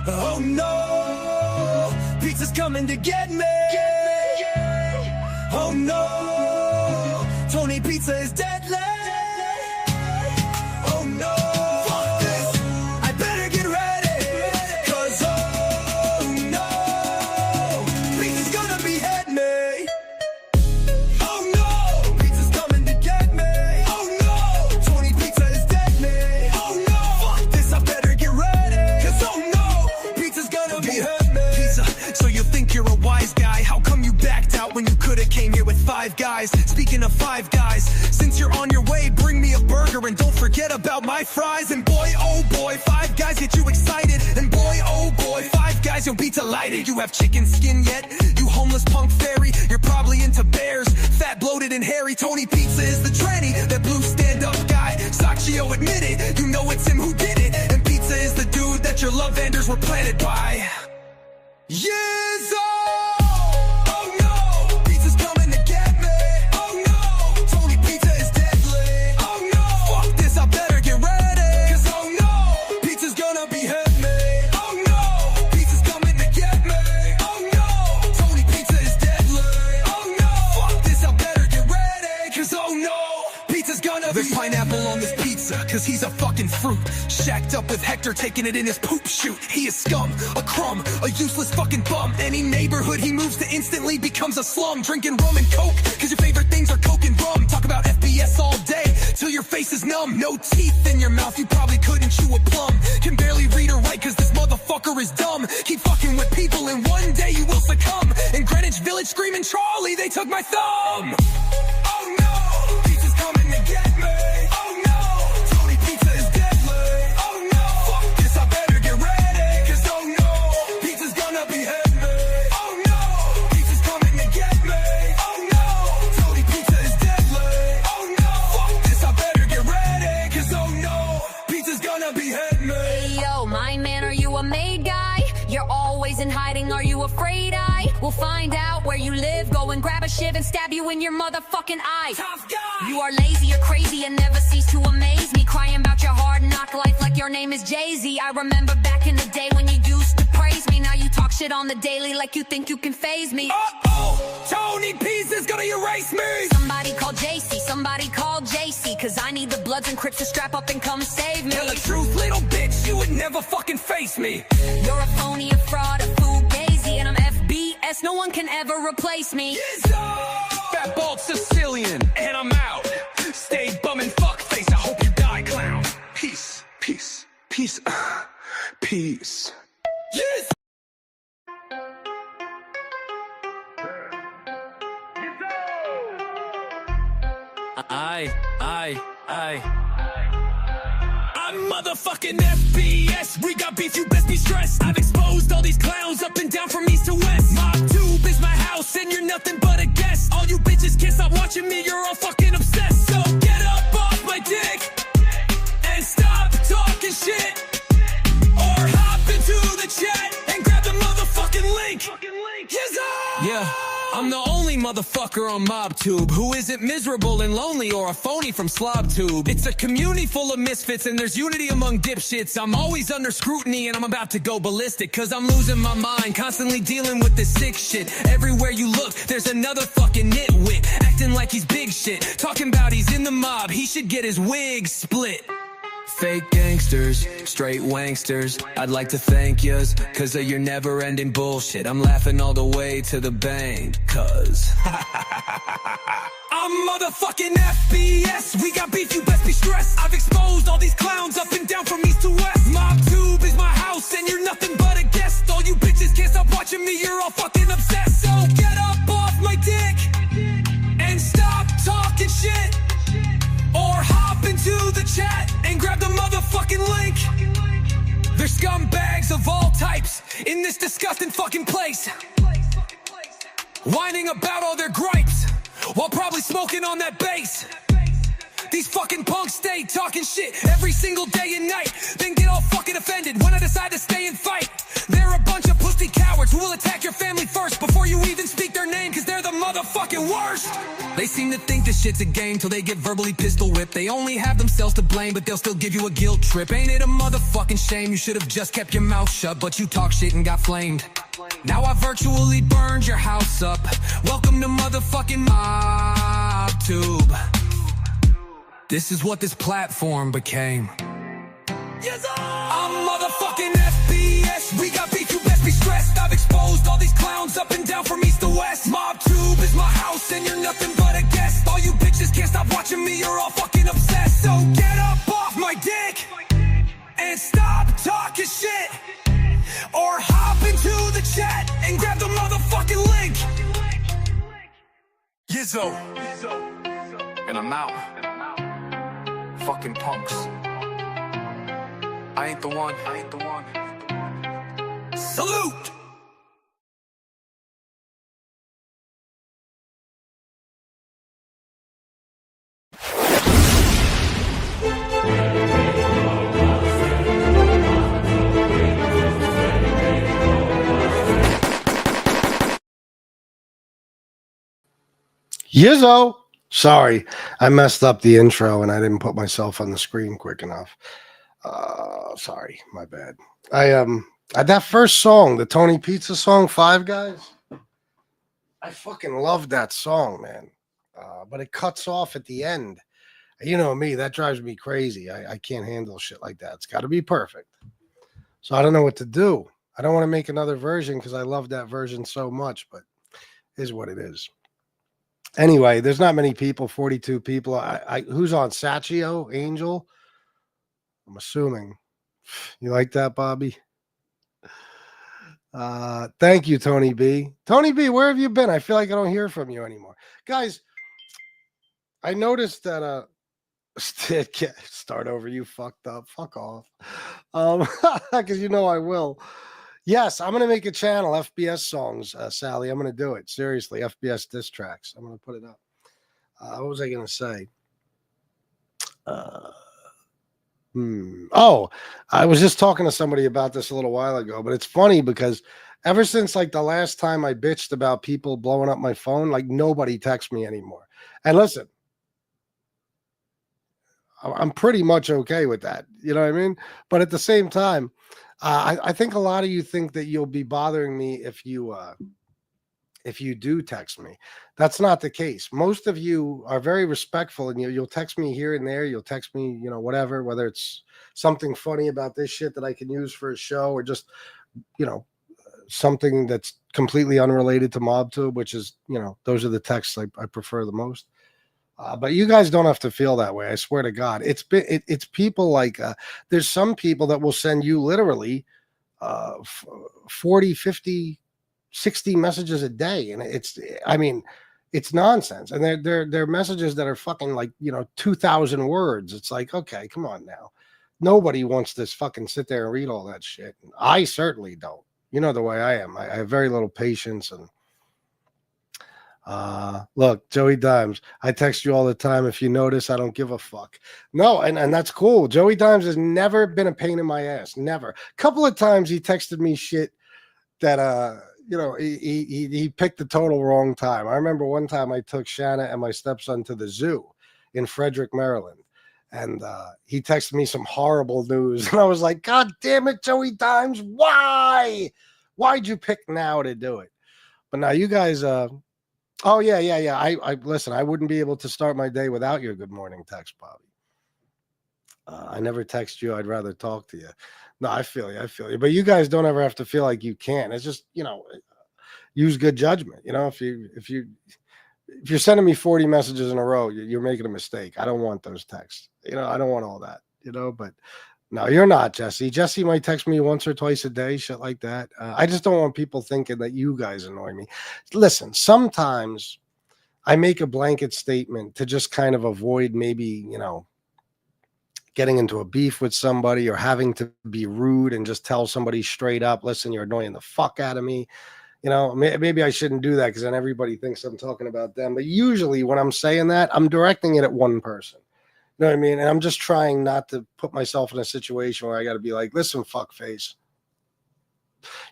Oh no, pizza's coming to get me. Oh no, Tony Pizza is deadly. Oh no, fuck this, I better get ready. Cause oh no, pizza's gonna behead me. Oh no, pizza's coming to get me. Oh no, Tony Pizza is deadly. Oh no, fuck this, I better get ready. Cause oh no, pizza's gonna behead me. Pizza, so you think you're a wise guy? How come you backed out when you could've came here with 5 guys? Speaking of 5 guys, since you're on your way, bring me a burger and don't forget about my fries. And boy, oh boy, 5 guys get you excited. And boy, oh boy, 5 guys, you'll be delighted. You have chicken skin yet? You homeless punk fairy, you're probably into bears, fat, bloated, and hairy. Tony Pizza is the tranny, that blue stand-up guy. Sacchio admitted, you know it's him who did it. And Pizza is the dude that your love vendors were planted by. Yizzo! There's pineapple on this pizza, cause he's a fucking fruit. Shacked up with Hector, taking it in his poop chute. He is scum, a crumb, a useless fucking bum. Any neighborhood he moves to instantly becomes a slum. Drinking rum and coke, cause your favorite things are coke and rum. Talk about FBS all day, till your face is numb. No teeth in your mouth, you probably couldn't chew a plum. Can barely read or write, cause this motherfucker is dumb. Keep fucking with people and one day you will succumb. In Greenwich Village screaming, Charlie, they took my thumb. Oh no! Coming to get me. Oh no, Tony Pizza is deadly. Oh no, fuck this, I better get ready. Cause oh no, pizza's gonna behead me. Oh no, pizza's coming to get me. Oh no, Tony Pizza is deadly. Oh no, fuck this, I better get ready. Cause oh no, pizza's gonna behead me. Hey yo, my man, are you a made guy? You're always in hiding, are you afraid I will find out where you live? Go and grab a shiv and stab you in your motherfucking eye. Tough guy. You are lazy, you're crazy, and never cease to amaze me. Crying about your hard knock life like your name is Jay-Z. I remember back in the day when you used to praise me. Now you talk shit on the daily like you think you can faze me. Uh-oh, Tony Pizza's gonna erase me. Somebody call JC, somebody call JC, cause I need the Bloods and Crips to strap up and come save me. Tell the truth, little bitch, you would never fucking face me. You're a phony, a fraud, a fugazi, and I'm FBS, no one can ever replace me. Yizzo! Fat Bald-Sicilian, and I'm out. Stay bumming fuckface, I hope you die, clown. Peace, peace, peace, peace. Yes! I'm motherfucking FBS. We got beef, you best be stressed. I've exposed all these clowns up and down from east to west. Mob tube is my house, and you're nothing but a guest. All you bitches can't stop watching me, you're all fucking obsessed. So get up off my dick and stop talking shit, or hop into the chat and grab the motherfucking link. Yizzo! Yeah. I'm the only motherfucker on MobTube who isn't miserable and lonely or a phony from SlobTube. It's a community full of misfits and there's unity among dipshits. I'm always under scrutiny and I'm about to go ballistic, cause I'm losing my mind, constantly dealing with this sick shit. Everywhere you look, there's another fucking nitwit, acting like he's big shit, talking about he's in the mob, he should get his wig split. Fake gangsters, straight wanksters, I'd like to thank yous, cause of your never-ending bullshit. I'm laughing all the way to the bank, cause I'm motherfucking FBS. We got beef, you best be stressed. I've exposed all these clowns up and down from east to west. MobTube is my house and you're nothing but a guest. All you bitches can't stop watching me, you're all fucking obsessed. So get up off my dick and stop talking shit, or hop into the chat and grab the motherfucking link. There's scumbags of all types in this disgusting fucking place, whining about all their gripes while probably smoking on that bass. These fucking punks stay talking shit every single day and night, then get all fucking offended when I decide to stay and fight. They're a bunch of pussy cowards who will attack your family first before you even speak their name, cause they're the mother motherfucking worst. They seem to think this shit's a game till they get verbally pistol whipped. They only have themselves to blame, but they'll still give you a guilt trip. Ain't it a motherfucking shame? You should have just kept your mouth shut, but you talk shit and got flamed. Now I virtually burned your house up. Welcome to motherfucking MobTube. This is what this platform became. Yizzo! I'm motherfucking FBS. We got beef, you best be stressed. I've exposed all these clowns up and down from east to west. MobTube is my house and you're nothing but a guest. All you bitches can't stop watching me, you're all fucking obsessed. So get up off my dick and stop talking shit, or hop into the chat and grab the motherfucking link. Yizzo. And I'm out. Fucking punks. I ain't the one. Salute! Yizzo. Sorry, I messed up the intro and I didn't put myself on the screen quick enough. Sorry, my bad. That first song, the Tony Pizza song, Five Guys. I fucking love that song, man. But it cuts off at the end. You know me, that drives me crazy. I can't handle shit like that. It's got to be perfect. So I don't know what to do. I don't want to make another version because I love that version so much, but it is what it is. Anyway, there's not many people, 42 people. Who's on? Sachio, Angel? I'm assuming. You like that, Bobby? Thank you, Tony B. Tony B, where have you been? I feel like I don't hear from you anymore. Guys, I noticed that start over, you fucked up. Fuck off. Because you know I will. Yes, I'm going to make a channel, FBS songs, Sally. I'm going to do it. Seriously, FBS diss tracks. I'm going to put it up. What was I going to say? Oh, I was just talking to somebody about this a little while ago, but it's funny because ever since like the last time I bitched about people blowing up my phone, like nobody texts me anymore. And listen, I'm pretty much okay with that. You know what I mean? But at the same time, I think a lot of you think that you'll be bothering me if you do text me. That's not the case. Most of you are very respectful, and you'll text me here and there. You'll text me, whatever, whether it's something funny about this shit that I can use for a show, or just, something that's completely unrelated to MobTube, which is, those are the texts I prefer the most. But you guys don't have to feel that way. I swear to God. It's people like, there's some people that will send you literally 40, 50, 60 messages a day. And it's nonsense. And they're messages that are fucking like, 2,000 words. It's like, okay, come on now. Nobody wants to fucking sit there and read all that shit. And I certainly don't. You know the way I am. I have very little patience. And look, Joey Dimes, I text you all the time. If you notice, I don't give a fuck. No, and that's cool. Joey Dimes has never been a pain in my ass. Never. A couple of times he texted me shit that he picked the total wrong time. I remember one time I took Shanna and my stepson to the zoo in Frederick, Maryland, and he texted me some horrible news, and I was like, God damn it, Joey Dimes, why'd you pick now to do it? But now you guys oh, yeah. I listen, I wouldn't be able to start my day without your good morning text, Bobby. I never text you. I'd rather talk to you. No, I feel you. But you guys don't ever have to feel like you can. It's just, use good judgment. If you're sending me 40 messages in a row, you're making a mistake. I don't want those texts. I don't want all that, but no, you're not, Jesse. Jesse might text me once or twice a day, shit like that. I just don't want people thinking that you guys annoy me. Listen, sometimes I make a blanket statement to just kind of avoid maybe, getting into a beef with somebody or having to be rude and just tell somebody straight up, listen, you're annoying the fuck out of me. Maybe I shouldn't do that because then everybody thinks I'm talking about them. But usually when I'm saying that, I'm directing it at one person. You know what I mean? And I'm just trying not to put myself in a situation where I got to be like, listen, fuckface,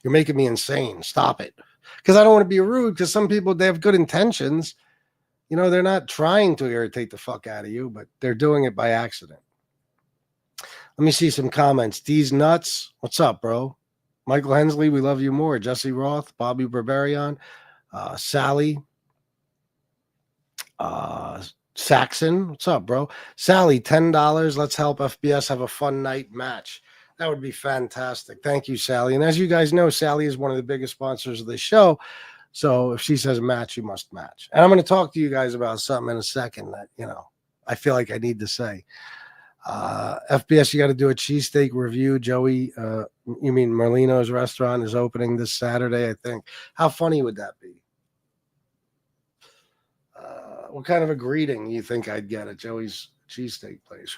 you're making me insane. Stop it. because I don't want to be rude, because some people, they have good intentions. You know, they're not trying to irritate the fuck out of you, but they're doing it by accident. Let me see some comments. D's Nuts. What's up, bro? Michael Hensley, we love you more. Jesse Roth, Bobby Barbarian, Sally, Saxon. What's up, bro? Sally, $10. Let's help FBS have a fun night match. That would be fantastic. Thank you, Sally. And as you guys know, Sally is one of the biggest sponsors of this show. So if she says match, you must match. And I'm going to talk to you guys about something in a second that, you know, I feel like I need to say. FBS, you got to do a cheesesteak review. Joey, you mean Merlino's restaurant is opening this Saturday, I think. How funny would that be? What kind of a greeting you think I'd get at Joey's cheesesteak place?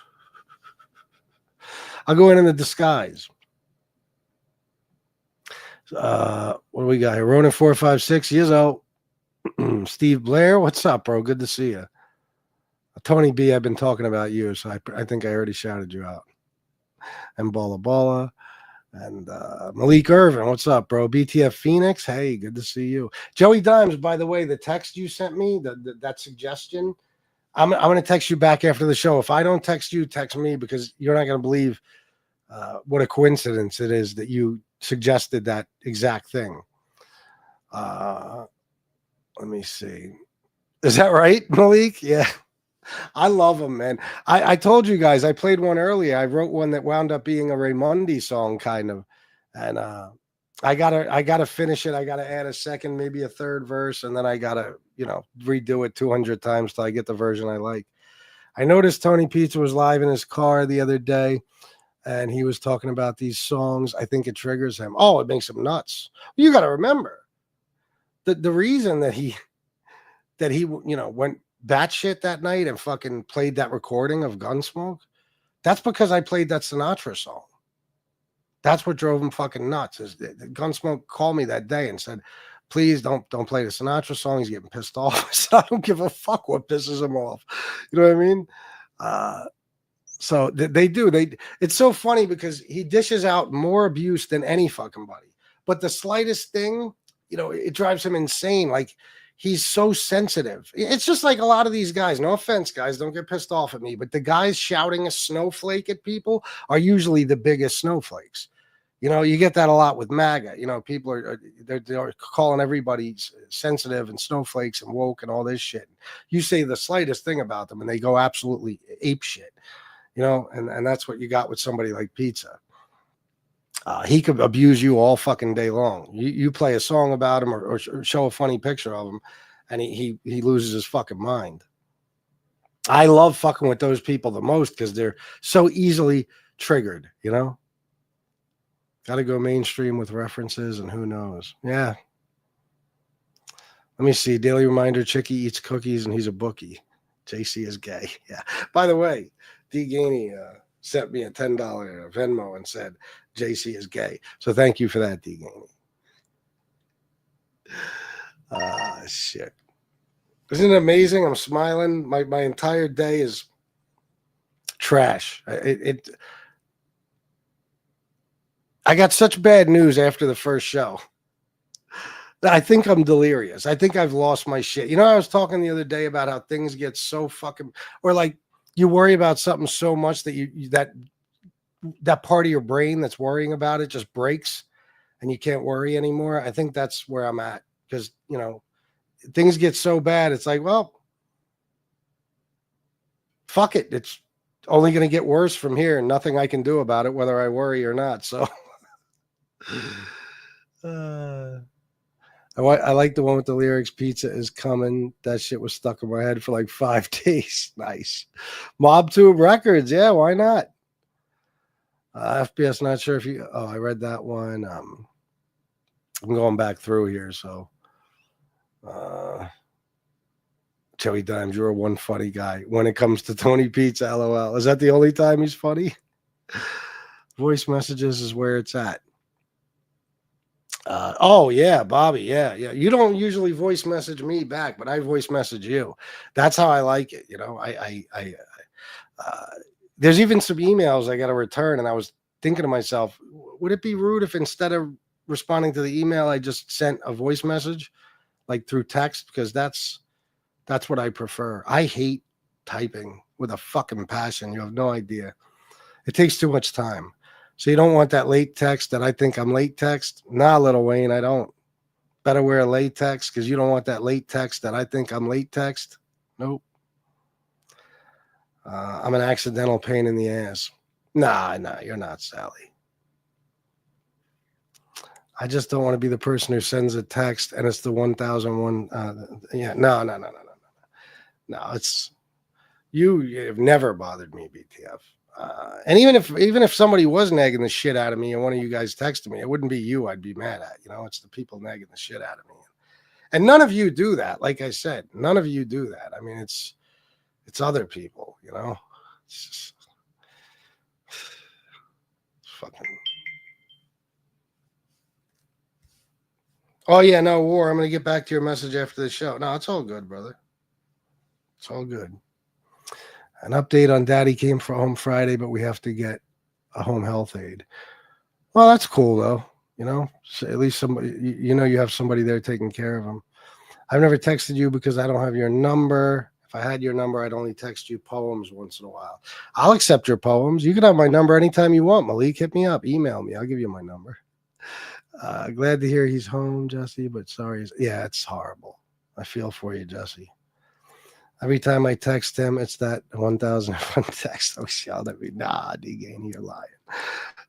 I'll go in the disguise. What do we got here? Ronan 456, Yizzo. Steve Blair, what's up, bro? Good to see you. Tony B, I've been talking about you, so I think I already shouted you out. And Bala Bala. And Malik Irvin, what's up, bro? BTF Phoenix, hey, good to see you. Joey Dimes, by the way, the text you sent me, that suggestion, I'm going to text you back after the show. If I don't text you, text me, because you're not going to believe what a coincidence it is that you suggested that exact thing. Let me see. Is that right, Malik? Yeah. I love them, man. I told you guys, I played one earlier. I wrote one that wound up being a Raymundi song, kind of. And I gotta finish it. I gotta add a second, maybe a third verse, and then I gotta, you know, redo it 200 times till I get the version I like. I noticed Tony Pizza was live in his car the other day, and he was talking about these songs. I think it triggers him. Oh, it makes him nuts. You gotta remember the reason that he you know, went batshit that night and fucking played that recording of Gunsmoke, that's because I played that Sinatra song. That's what drove him fucking nuts. Is Gunsmoke called me that day and said, please don't play the Sinatra song. He's getting pissed off. I said, I don't give a fuck what pisses him off. You know what I mean? So they do. It's so funny because he dishes out more abuse than any fucking buddy. But the slightest thing, you know, it drives him insane. Like, he's so sensitive. It's just like a lot of these guys. No offense, guys. Don't get pissed off at me. But the guys shouting a snowflake at people are usually the biggest snowflakes. You know, you get that a lot with MAGA. You know, people they're calling everybody sensitive and snowflakes and woke and all this shit. You say the slightest thing about them and they go absolutely ape shit. You know, and that's what you got with somebody like Pizza. He could abuse you all fucking day long. You play a song about him or show a funny picture of him, and he loses his fucking mind. I love fucking with those people the most because they're so easily triggered, you know? Got to go mainstream with references, and who knows? Yeah. Let me see. Daily reminder, Chicky eats cookies, and he's a bookie. JC is gay. Yeah. By the way, D. Gainey sent me a $10 Venmo and said, JC is gay. So thank you for that, D. Gainey. Shit. Isn't it amazing? I'm smiling. My entire day is trash. I got such bad news after the first show. I think I'm delirious. I think I've lost my shit. You know, I was talking the other day about how things get so fucking, or like you worry about something so much that that part of your brain that's worrying about it just breaks and you can't worry anymore. I think that's where I'm at because, you know, things get so bad. It's like, well, fuck it. It's only going to get worse from here and nothing I can do about it, whether I worry or not. So I like the one with the lyrics, pizza is coming. That shit was stuck in my head for like 5 days. Nice. Mob Tube Records. Yeah, why not? FBS, not sure if you... Oh, I read that one. I'm going back through here, so... Joey Dimes, you're one funny guy. When it comes to Tony Pizza, LOL. Is that the only time he's funny? Voice messages is where it's at. Oh yeah, Bobby. Yeah. You don't usually voice message me back, but I voice message you. That's how I like it. You know, there's even some emails I got to return, and I was thinking to myself, would it be rude if instead of responding to the email, I just sent a voice message, like through text, because that's what I prefer. I hate typing with a fucking passion. You have no idea. It takes too much time. So you don't want that late text that I think I'm late text. Nah, Little Wayne, I don't. Better wear a latex because you don't want that late text that I think I'm late text. Nope. I'm an accidental pain in the ass. Nah, you're not, Sally. I just don't want to be the person who sends a text and it's the 1001. No, it's you have never bothered me, BTF. And even if somebody was nagging the shit out of me and one of you guys texted me, it wouldn't be you I'd be mad at. It's the people nagging the shit out of me. And none of you do that. Like I said, none of you do that. I mean, it's other people, It's just fucking. Oh yeah, no, War. I'm gonna get back to your message after the show. No, it's all good, brother. It's all good. An update on Daddy came from home Friday, but we have to get a home health aide. Well, that's cool though. So at least somebody, you have somebody there taking care of him. I've never texted you because I don't have your number. If I had your number, I'd only text you poems once in a while. I'll accept your poems. You can have my number anytime you want, Malik. Hit me up. Email me. I'll give you my number. Glad to hear he's home, Jesse, but sorry. Yeah, it's horrible. I feel for you, Jesse. Every time I text him, it's that 1001 text. I was yelled at me. Nah, D-Gain, you're lying.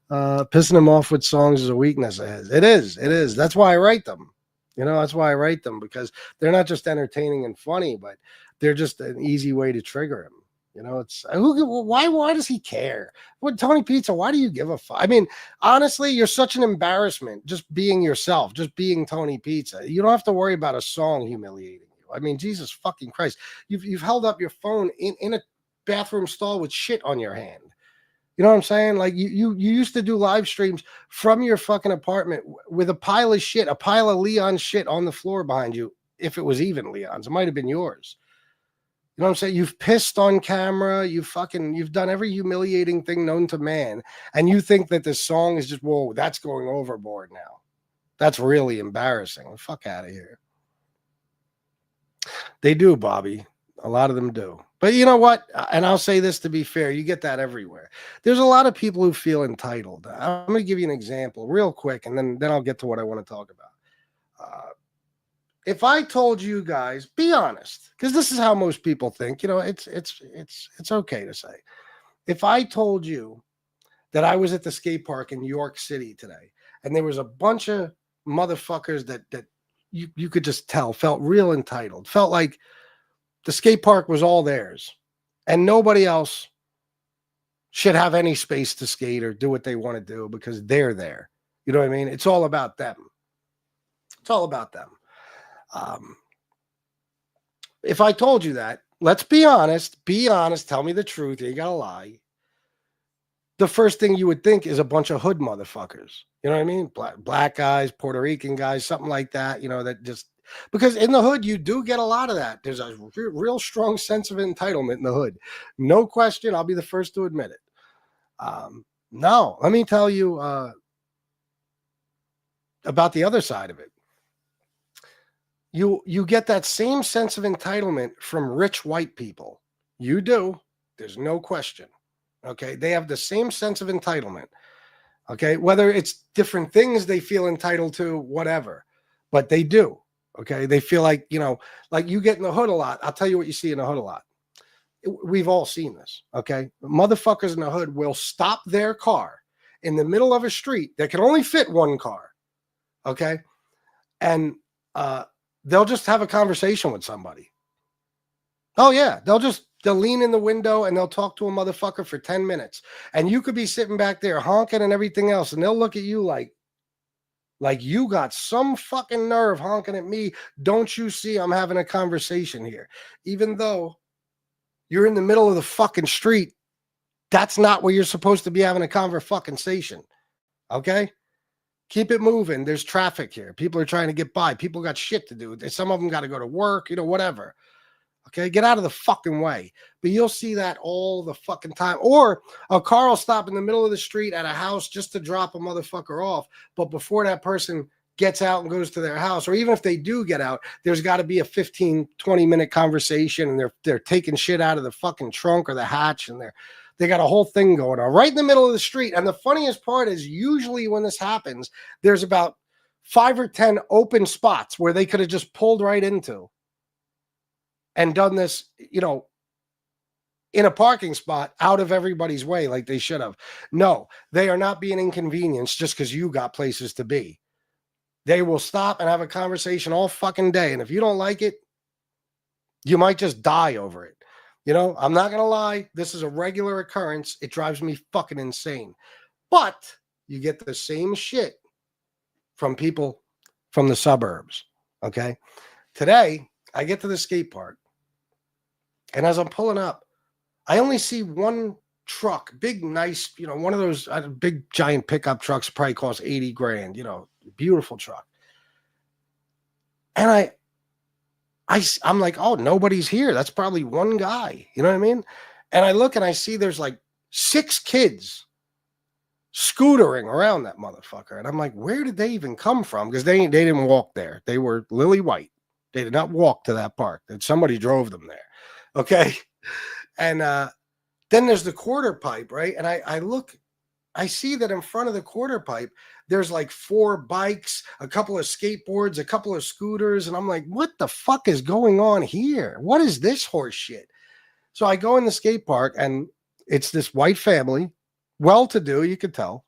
Pissing him off with songs is a weakness of his. It is. That's why I write them. That's why I write them, because they're not just entertaining and funny, but they're just an easy way to trigger him. It's why does he care? What, Tony Pizza, why do you give a fuck? I mean, honestly, you're such an embarrassment just being yourself, just being Tony Pizza. You don't have to worry about a song humiliating you. I mean, Jesus fucking Christ. You've held up your phone in a bathroom stall with shit on your hand. You know what I'm saying? Like you used to do live streams from your fucking apartment with a pile of shit, a pile of Leon's shit on the floor behind you. If it was even Leon's, it might have been yours. You know what I'm saying? You've pissed on camera. You've done every humiliating thing known to man. And you think that this song is just, whoa, that's going overboard now. That's really embarrassing. The fuck out of here. They do, Bobby. A lot of them do. But you know what? And I'll say this to be fair. You get that everywhere. There's a lot of people who feel entitled. I'm going to give you an example real quick, and then I'll get to what I want to talk about. If I told you guys, be honest, because this is how most people think, it's okay to say. If I told you that I was at the skate park in New York City today, and there was a bunch of motherfuckers that you could just tell felt real entitled, felt like the skate park was all theirs, and nobody else should have any space to skate or do what they want to do because they're there. You know what I mean? It's all about them. It's all about them. If I told you that, let's be honest, tell me the truth. You ain't gotta lie. The first thing you would think is a bunch of hood motherfuckers. You know what I mean? Black guys, Puerto Rican guys, something like that, that just, because in the hood, you do get a lot of that. There's a real strong sense of entitlement in the hood. No question. I'll be the first to admit it. No, let me tell you about the other side of it. You get that same sense of entitlement from rich white people. You do. There's no question. Okay. They have the same sense of entitlement. Okay. Whether it's different things they feel entitled to, whatever, but they do. Okay. They feel like, like you get in the hood a lot. I'll tell you what you see in the hood a lot. We've all seen this. Okay. Motherfuckers in the hood will stop their car in the middle of a street that can only fit one car. Okay. And, they'll just have a conversation with somebody. Oh yeah. They'll lean in the window and they'll talk to a motherfucker for 10 minutes. And you could be sitting back there honking and everything else. And they'll look at you like you got some fucking nerve honking at me. Don't you see I'm having a conversation here? Even though you're in the middle of the fucking street, that's not where you're supposed to be having a conversation. Okay? Keep it moving. There's traffic here. People are trying to get by. People got shit to do. Some of them got to go to work, whatever. Okay, get out of the fucking way. But you'll see that all the fucking time. Or a car will stop in the middle of the street at a house just to drop a motherfucker off. But before that person gets out and goes to their house, or even if they do get out, there's got to be a 15, 20-minute conversation, and they're taking shit out of the fucking trunk or the hatch, and they got a whole thing going on right in the middle of the street. And the funniest part is usually when this happens, there's about 5 or 10 open spots where they could have just pulled right into and done this, in a parking spot out of everybody's way like they should have. No, they are not being inconvenienced just because you got places to be. They will stop and have a conversation all fucking day. And if you don't like it, you might just die over it. I'm not going to lie. This is a regular occurrence. It drives me fucking insane. But you get the same shit from people from the suburbs. Okay. Today, I get to the skate park. And as I'm pulling up, I only see one truck, big, nice, one of those big, giant pickup trucks, probably costs 80 grand, beautiful truck. And I'm like, oh, nobody's here. That's probably one guy. You know what I mean? And I look and I see there's like 6 kids scootering around that motherfucker. And I'm like, where did they even come from? Because they didn't walk there. They were lily white. They did not walk to that park. And somebody drove them there. Okay. And then there's the quarter pipe, right? And I see that in front of the quarter pipe, there's like 4 bikes, a couple of skateboards, a couple of scooters. And I'm like, what the fuck is going on here? What is this horse shit? So I go in the skate park and it's this white family, well-to-do, you could tell.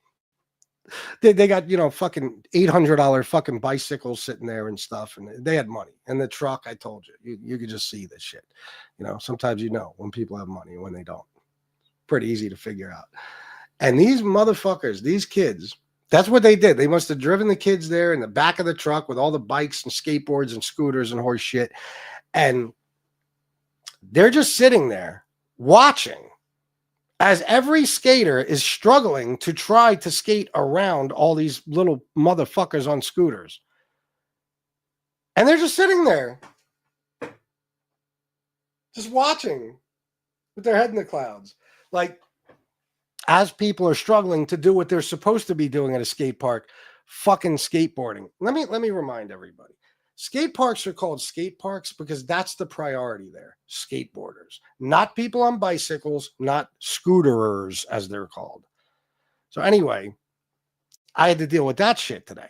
They got, fucking $800 fucking bicycles sitting there and stuff. And they had money. And the truck, I told you could just see this shit. Sometimes when people have money and when they don't. Pretty easy to figure out. And these motherfuckers, these kids, that's what they did. They must have driven the kids there in the back of the truck with all the bikes and skateboards and scooters and horse shit. And they're just sitting there watching as every skater is struggling to try to skate around all these little motherfuckers on scooters. And they're just sitting there, just watching with their head in the clouds. Like, as people are struggling to do what they're supposed to be doing at a skate park, fucking skateboarding. Let me remind everybody. Skate parks are called skate parks because that's the priority there. Skateboarders, not people on bicycles, not scooterers as they're called. So anyway, I had to deal with that shit today.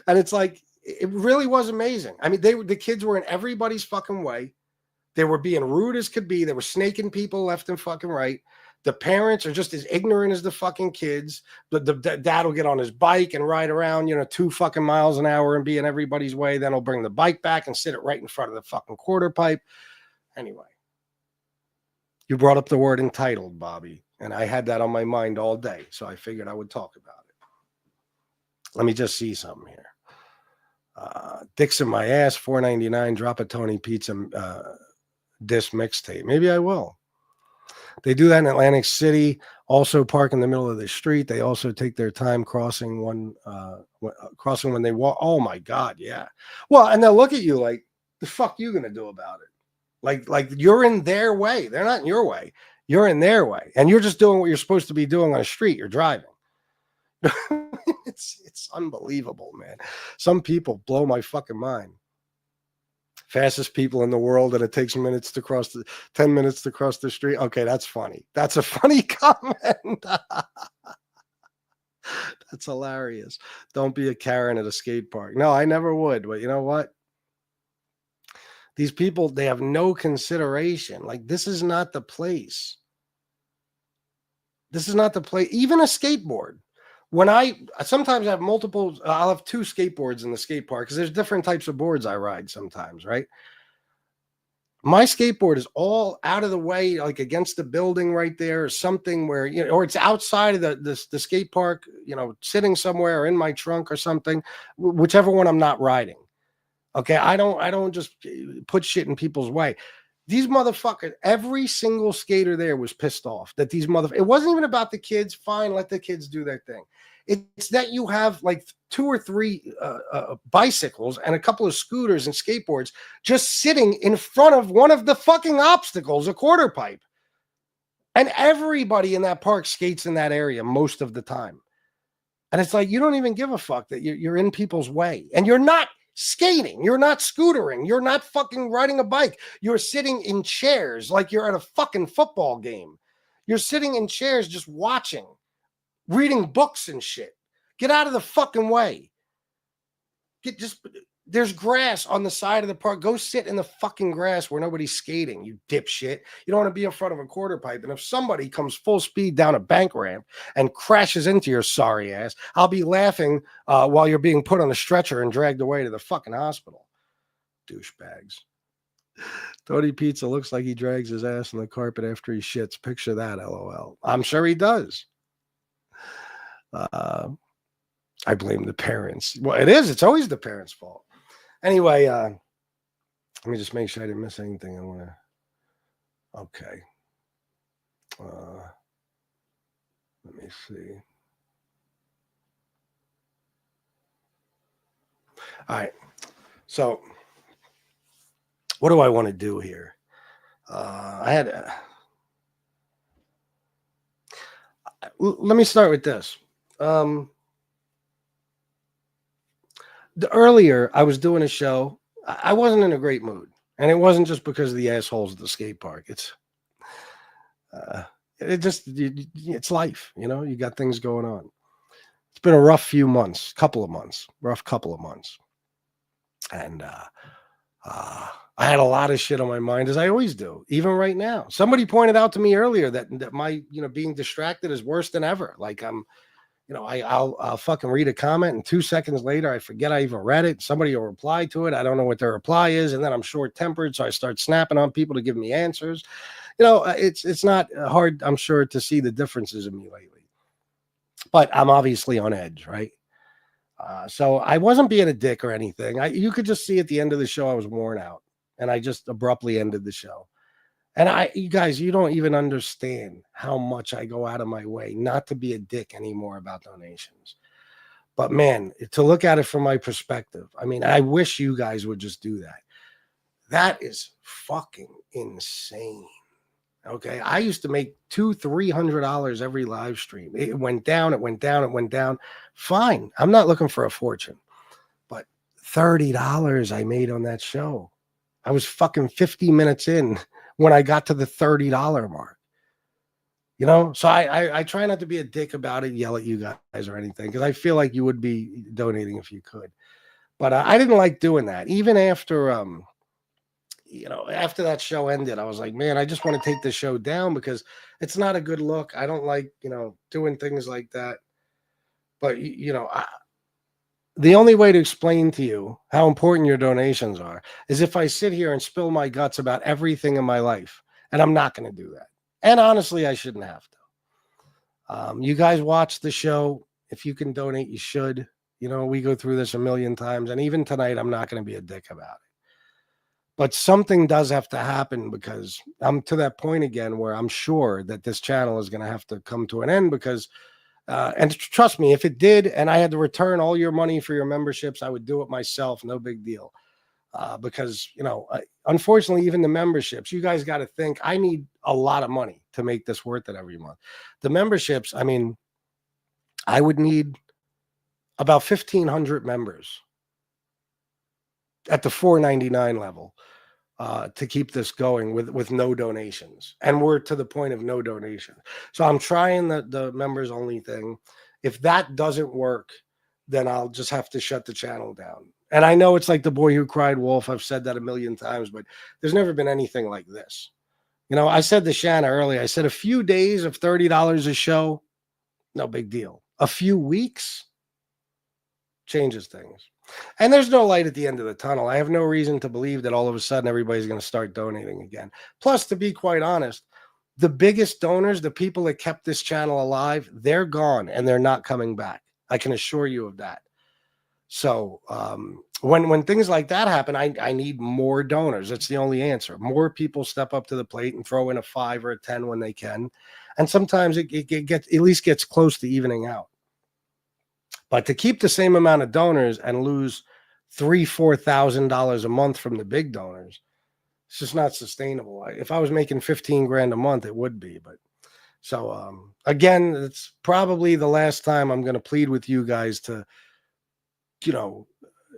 And it's like, it really was amazing. I mean, the kids were in everybody's fucking way. They were being rude as could be. They were snaking people left and fucking right. The parents are just as ignorant as the fucking kids. The dad will get on his bike and ride around, 2 fucking miles an hour and be in everybody's way. Then he'll bring the bike back and sit it right in front of the fucking quarter pipe. Anyway, you brought up the word entitled, Bobby, and I had that on my mind all day, so I figured I would talk about it. Let me just see something here. Dicks in my ass, $4.99. Drop a Tony Pizza disc mixtape. Maybe I will. They do that in Atlantic City. Also park in the middle of the street. They also take their time crossing when they walk. Oh my God, yeah. Well, and they'll look at you like, the fuck you gonna do about it? Like you're in their way. They're not in your way. You're in their way, and you're just doing what you're supposed to be doing on a street. You're driving. It's unbelievable, man. Some people blow my fucking mind. Fastest people in the world, and it takes 10 minutes to cross the street. Okay, that's funny. That's a funny comment. That's hilarious. Don't be a Karen at a skate park. No, I never would. But you know what? These people, they have no consideration. Like, this is not the place. This is not the place. Even a skateboard. When sometimes I have I'll have 2 skateboards in the skate park because there's different types of boards I ride sometimes, right? My skateboard is all out of the way, like against the building right there or something where, or it's outside of the skate park, sitting somewhere or in my trunk or something, whichever one I'm not riding. Okay. I don't just put shit in people's way. These motherfuckers, every single skater there was pissed off that these motherfuckers, it wasn't even about the kids. Fine, let the kids do their thing. It's that you have like 2 or 3 bicycles and a couple of scooters and skateboards just sitting in front of one of the fucking obstacles, a quarter pipe. And everybody in that park skates in that area most of the time. And it's like, you don't even give a fuck that you're in people's way. And you're not skating. You're not scootering. You're not fucking riding a bike. You're sitting in chairs like you're at a fucking football game. You're sitting in chairs just watching, reading books and shit. Get out of the fucking way. There's grass on the side of the park. Go sit in the fucking grass where nobody's skating, you dipshit. You don't want to be in front of a quarter pipe. And if somebody comes full speed down a bank ramp and crashes into your sorry ass, I'll be laughing while you're being put on a stretcher and dragged away to the fucking hospital. Douchebags. Tony Pizza looks like he drags his ass on the carpet after he shits. Picture that, LOL. I'm sure he does. I blame the parents. Well, it is. It's always the parents' fault. Anyway, let me just make sure I didn't miss anything. I want to. Okay. Let me see. All right. So, what do I want to do here? Let me start with this. Earlier, I was doing a show. I wasn't in a great mood, and it wasn't just because of the assholes at the skate park. It's life, you know. You got things going on. It's been a rough rough couple of months, and I had a lot of shit on my mind, as I always do, even right now. Somebody pointed out to me earlier that my being distracted is worse than ever. Like I'll fucking read a comment and 2 seconds later I forget I even read it. Somebody will reply to it. I don't know what their reply is, and then I'm short-tempered, so I start snapping on people to give me answers. It's not hard, I'm sure, to see the differences in me lately. But I'm obviously on edge, right? So I wasn't being a dick or anything. You could just see at the end of the show I was worn out, and I just abruptly ended the show. And you guys, you don't even understand how much I go out of my way not to be a dick anymore about donations. But man, to look at it from my perspective, I mean, I wish you guys would just do that. That is fucking insane. Okay. I used to make $200-$300 every live stream. It went down. Fine. I'm not looking for a fortune, but $30 I made on that show. I was fucking 50 minutes in when I got to the $30 mark, so I try not to be a dick about it, yell at you guys or anything, because I feel like you would be donating if you could. But I didn't like doing that. Even after, after that show ended, I was like, man, I just want to take the show down because it's not a good look. I don't like, doing things like that. But, the only way to explain to you how important your donations are is if I sit here and spill my guts about everything in my life, and I'm not going to do that. And honestly, I shouldn't have to. You guys watch the show. If you can donate, you should. We go through this a million times, and even tonight, I'm not going to be a dick about it. But something does have to happen, because I'm to that point again where I'm sure that this channel is going to have to come to an end, because and trust me, if it did and I had to return all your money for your memberships, I would do it myself. No big deal. Because, unfortunately, even the memberships, you guys got to think, I need a lot of money to make this worth it every month. The memberships, I mean, I would need about 1,500 members at the $4.99 level to keep this going with no donations. And we're to the point of no donation. So I'm trying the members only thing. If that doesn't work, then I'll just have to shut the channel down. And I know it's like the boy who cried wolf. I've said that a million times, but there's never been anything like this. I said to Shanna earlier, I said a few days of $30 a show, no big deal. A few weeks changes things. And there's no light at the end of the tunnel. I have no reason to believe that all of a sudden everybody's going to start donating again. Plus, to be quite honest, the biggest donors, the people that kept this channel alive, they're gone and they're not coming back. I can assure you of that. So when things like that happen, I need more donors. That's the only answer. More people step up to the plate and throw in a 5 or a 10 when they can. And sometimes it gets, at least gets close to evening out. But to keep the same amount of donors and lose $3,000-4,000 a month from the big donors, it's just not sustainable. If I was making 15 grand a month, it would be. But so again, it's probably the last time I'm going to plead with you guys to,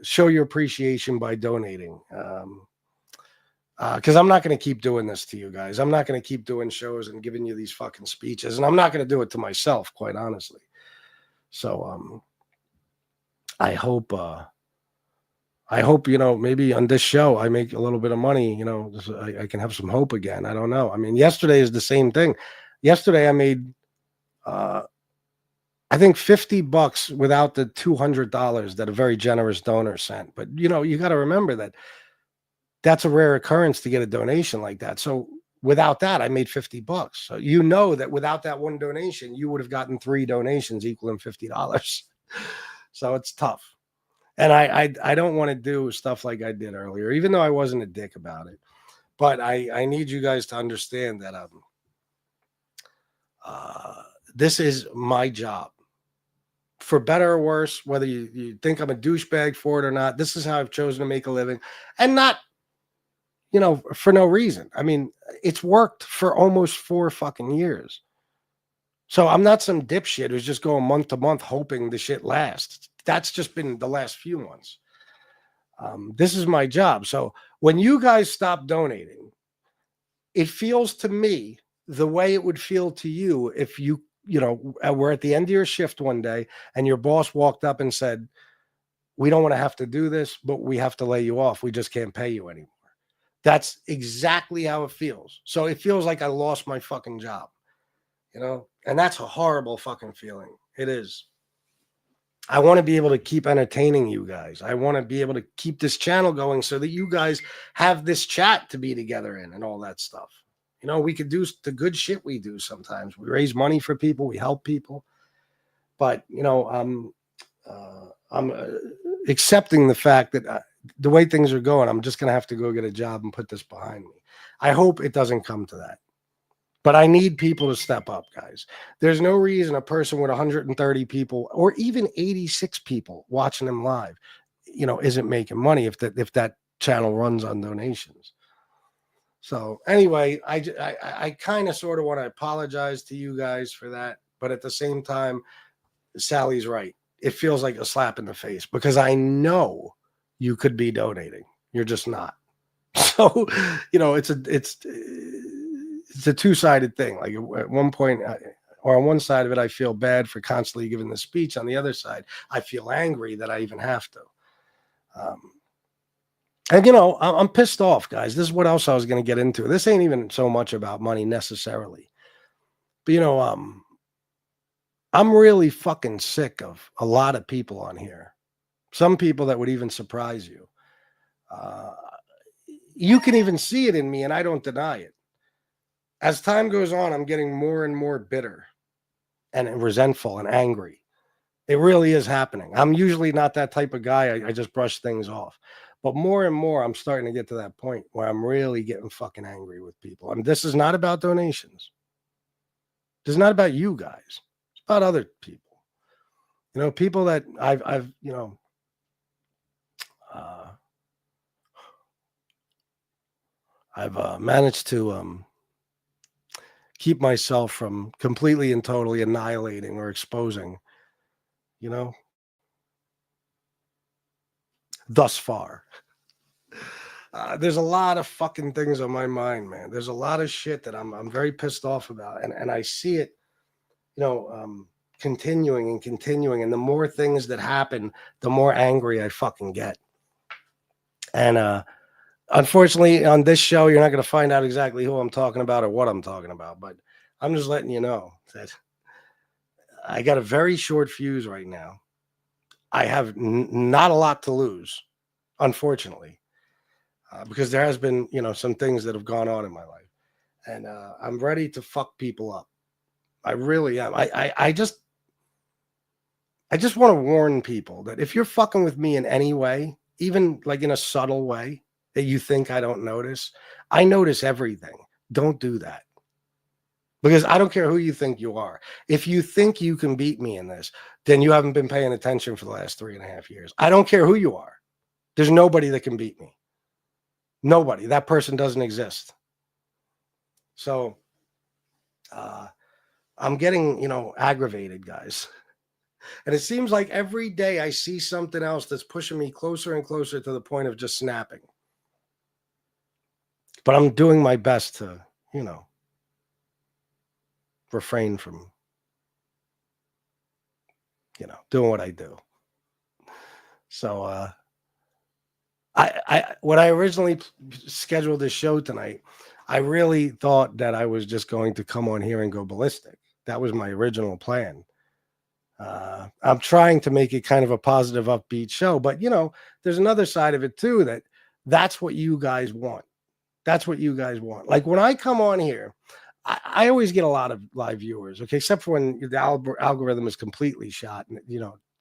show your appreciation by donating. Because I'm not going to keep doing this to you guys. I'm not going to keep doing shows and giving you these fucking speeches, and I'm not going to do it to myself, quite honestly. So I hope maybe on this show I make a little bit of money. I can have some hope again. I don't know. I mean, yesterday is the same thing. Yesterday I made I think $50 without the $200 that a very generous donor sent. But you got to remember that that's a rare occurrence to get a donation like that. So without that, I made $50. So that without that one donation, you would have gotten 3 donations equaling $50. So it's tough. And I don't want to do stuff like I did earlier, even though I wasn't a dick about it. But I need you guys to understand that this is my job. For better or worse, whether you think I'm a douchebag for it or not, this is how I've chosen to make a living. And not, for no reason. I mean, it's worked for almost 4 fucking years. So I'm not some dipshit who's just going month to month hoping the shit lasts. That's just been the last few months. This is my job. So when you guys stop donating, it feels to me the way it would feel to you if we're at the end of your shift one day and your boss walked up and said, we don't want to have to do this, but we have to lay you off. We just can't pay you anymore. That's exactly how it feels. So it feels like I lost my fucking job, and that's a horrible fucking feeling. It is. I want to be able to keep entertaining you guys. I want to be able to keep this channel going so that you guys have this chat to be together in and all that stuff. We could do the good shit we do sometimes. We raise money for people. We help people. But, I'm accepting the fact that the way things are going, I'm just going to have to go get a job and put this behind me. I hope it doesn't come to that. But I need people to step up, guys. There's no reason a person with 130 people or even 86 people watching them live, isn't making money if that channel runs on donations. So anyway, I kind of sort of want to apologize to you guys for that. But at the same time, Sally's right. It feels like a slap in the face because I know you could be donating. You're just not. So, it's a two-sided thing. Like at one point, or on one side of it, I feel bad for constantly giving the speech. On the other side, I feel angry that I even have to. And, I'm pissed off, guys. This is what else I was going to get into. This ain't even so much about money necessarily. But, I'm really fucking sick of a lot of people on here. Some people that would even surprise you. You can even see it in me, and I don't deny it. As time goes on, I'm getting more and more bitter and resentful and angry. It really is happening. I'm usually not that type of guy. I just brush things off. But more and more, I'm starting to get to that point where I'm really getting fucking angry with people. And this is not about donations. This is not about you guys. It's about other people. People that I've managed to keep myself from completely and totally annihilating or exposing, thus far. There's a lot of fucking things on my mind, man. There's a lot of shit that I'm very pissed off about. And I see it, continuing and continuing. And the more things that happen, the more angry I fucking get. And unfortunately, on this show, you're not going to find out exactly who I'm talking about or what I'm talking about. But I'm just letting you know that I got a very short fuse right now. I have not a lot to lose, unfortunately, because there has been, some things that have gone on in my life. And I'm ready to fuck people up. I really am. I just, I just want to warn people that if you're fucking with me in any way, even like in a subtle way that you think I don't notice, I notice everything. Don't do that. Because I don't care who you think you are. If you think you can beat me in this, then you haven't been paying attention for the last 3.5 years. I don't care who you are. There's nobody that can beat me. Nobody. That person doesn't exist. So I'm getting, aggravated, guys. And it seems like every day I see something else that's pushing me closer and closer to the point of just snapping. But I'm doing my best to, refrain from, doing what I do. So when I originally scheduled this show tonight, I really thought that I was just going to come on here and go ballistic. That was my original plan. I'm trying to make it kind of a positive, upbeat show, but there's another side of it too, that's what you guys want. That's what you guys want. Like when I come on here, I always get a lot of live viewers, okay, except for when the algorithm is completely shot. And,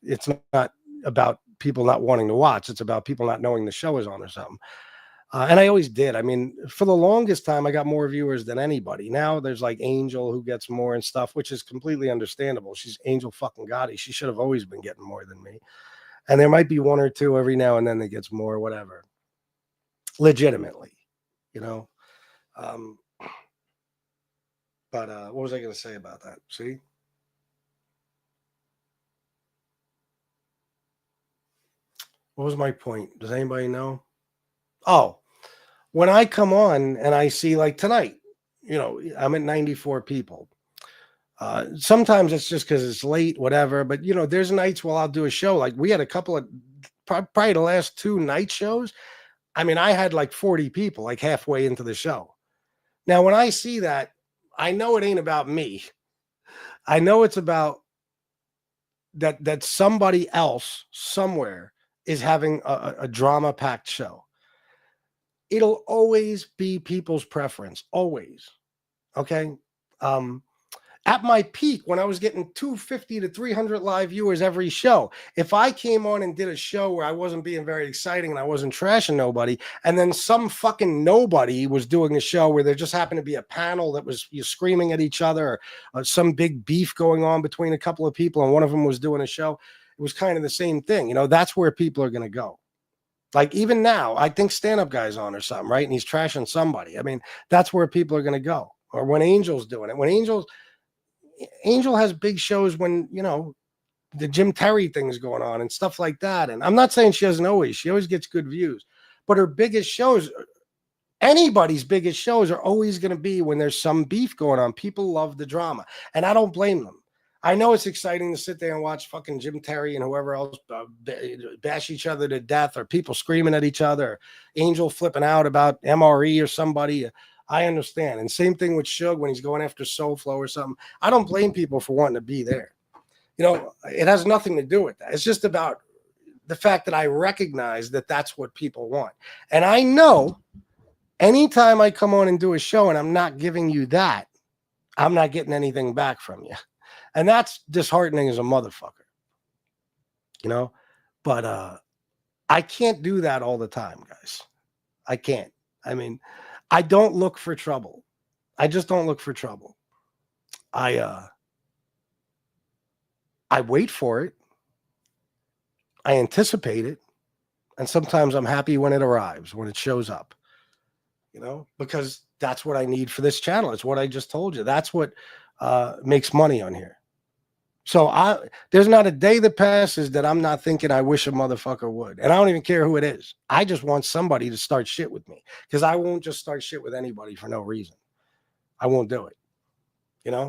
it's not about people not wanting to watch. It's about people not knowing the show is on or something. And I always did. I mean, for the longest time, I got more viewers than anybody. Now there's like Angel who gets more and stuff, which is completely understandable. She's Angel fucking Gotti. She should have always been getting more than me. And there might be one or two every now and then that gets more, whatever. Legitimately, But what was I going to say about that? See? What was my point? Does anybody know? Oh, when I come on and I see like tonight, I'm at 94 people. Sometimes it's just because it's late, whatever. But, there's nights while I'll do a show. Like we had a couple of, probably the last 2 night shows. I mean, I had like 40 people like halfway into the show. Now, when I see that, I know it ain't about me. I know it's about that somebody else somewhere is having a drama-packed show. It'll always be people's preference, always. Okay? At my peak, when I was getting 250 to 300 live viewers every show, if I came on and did a show where I wasn't being very exciting and I wasn't trashing nobody, and then some fucking nobody was doing a show where there just happened to be a panel that was screaming at each other, or some big beef going on between a couple of people, and one of them was doing a show, it was kind of the same thing. That's where people are going to go. Like even now, I think stand-up guy's on or something, right? And he's trashing somebody. I mean, that's where people are going to go. Or when Angel's doing it. When Angel has big shows when, the Jim Terry thing is going on and stuff like that. And I'm not saying she doesn't always. She always gets good views. But her biggest shows, anybody's biggest shows are always going to be when there's some beef going on. People love the drama. And I don't blame them. I know it's exciting to sit there and watch fucking Jim Terry and whoever else bash each other to death, or people screaming at each other, or Angel flipping out about MRE or somebody. I understand. And same thing with Suge when he's going after SoFlo or something. I don't blame people for wanting to be there. It has nothing to do with that. It's just about the fact that I recognize that that's what people want. And I know anytime I come on and do a show and I'm not giving you that, I'm not getting anything back from you. And that's disheartening as a motherfucker. But I can't do that all the time, guys. I can't. I mean, I don't look for trouble. I just don't look for trouble. I wait for it. I anticipate it. And sometimes I'm happy when it arrives, when it shows up, because that's what I need for this channel. It's what I just told you. That's what makes money on here. So there's not a day that passes that I'm not thinking I wish a motherfucker would. And I don't even care who it is. I just want somebody to start shit with me, because I won't just start shit with anybody for no reason. I won't do it.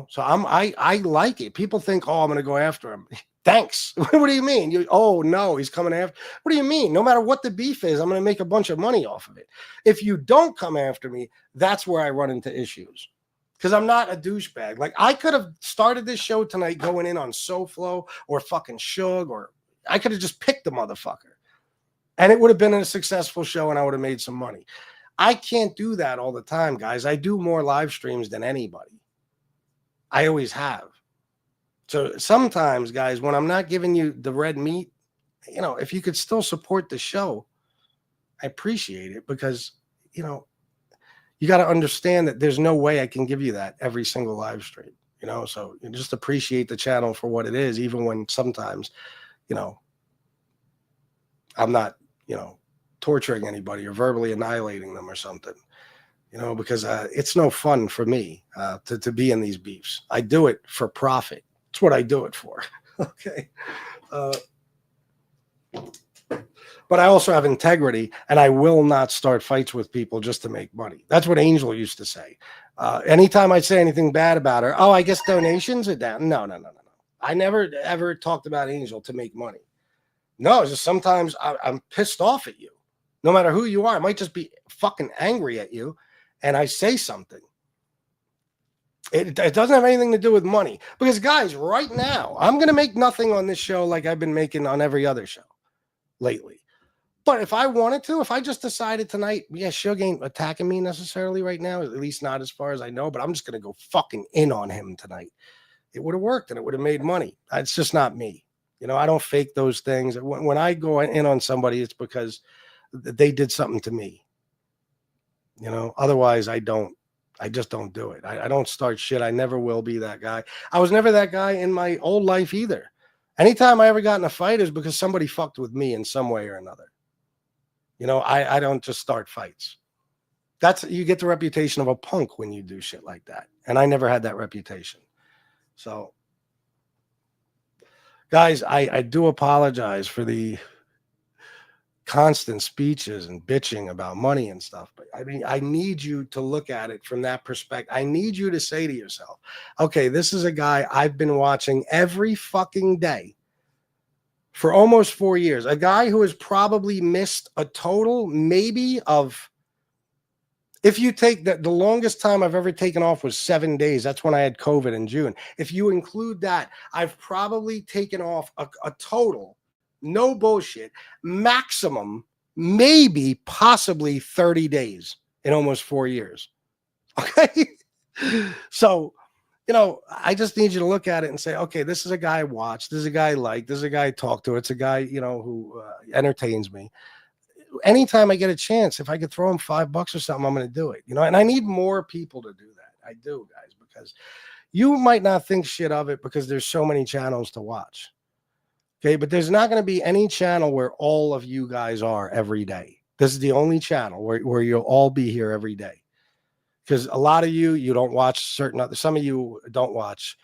So I like it. People think, oh, I'm going to go after him. Thanks. What do you mean? Oh, no, he's coming after. What do you mean? No matter what the beef is, I'm going to make a bunch of money off of it. If you don't come after me, that's where I run into issues. Because I'm not a douchebag. Like, I could have started this show tonight going in on SoFlo or fucking Suge, or I could have just picked the motherfucker. And it would have been a successful show and I would have made some money. I can't do that all the time, guys. I do more live streams than anybody. I always have. So sometimes, guys, when I'm not giving you the red meat, if you could still support the show, I appreciate it, because, you got to understand that there's no way I can give you that every single live stream, so you just appreciate the channel for what it is, even when sometimes, I'm not, torturing anybody or verbally annihilating them or something, because it's no fun for me to be in these beefs. I do it for profit. It's what I do it for. Okay. But I also have integrity, and I will not start fights with people just to make money. That's what Angel used to say. Anytime I say anything bad about her, I guess donations are down. No. I never ever talked about Angel to make money. No, it's just sometimes I'm pissed off at you. No matter who you are, I might just be fucking angry at you, and I say something. It doesn't have anything to do with money. Because, guys, right now, I'm going to make nothing on this show like I've been making on every other show lately. But if I wanted to, if I just decided tonight, Suge ain't attacking me necessarily right now, at least not as far as I know, but I'm just going to go fucking in on him tonight. It would have worked, and it would have made money. It's just not me. I don't fake those things. When I go in on somebody, it's because they did something to me. Otherwise I just don't do it. I don't start shit. I never will be that guy. I was never that guy in my old life either. Anytime I ever got in a fight is because somebody fucked with me in some way or another. I don't just start fights. You get the reputation of a punk when you do shit like that. And I never had that reputation. So, guys, I do apologize for the constant speeches and bitching about money and stuff. But I mean, I need you to look at it from that perspective. I need you to say to yourself, okay, this is a guy I've been watching every fucking day for almost 4 years. A guy who has probably missed a total maybe of, if you take the longest time I've ever taken off was 7 days. That's when I had COVID in June. If you include that, I've probably taken off a total, no bullshit, maximum, maybe possibly 30 days in almost 4 years. Okay. So, I just need you to look at it and say, okay, this is a guy I watch. This is a guy I like. This is a guy I talk to. It's a guy, who entertains me. Anytime I get a chance, if I could throw him $5 or something, I'm going to do it, and I need more people to do that. I do, guys, because you might not think shit of it because there's so many channels to watch. Okay. But there's not going to be any channel where all of you guys are every day. This is the only channel where you'll all be here every day. Because a lot of you don't watch some of you don't watch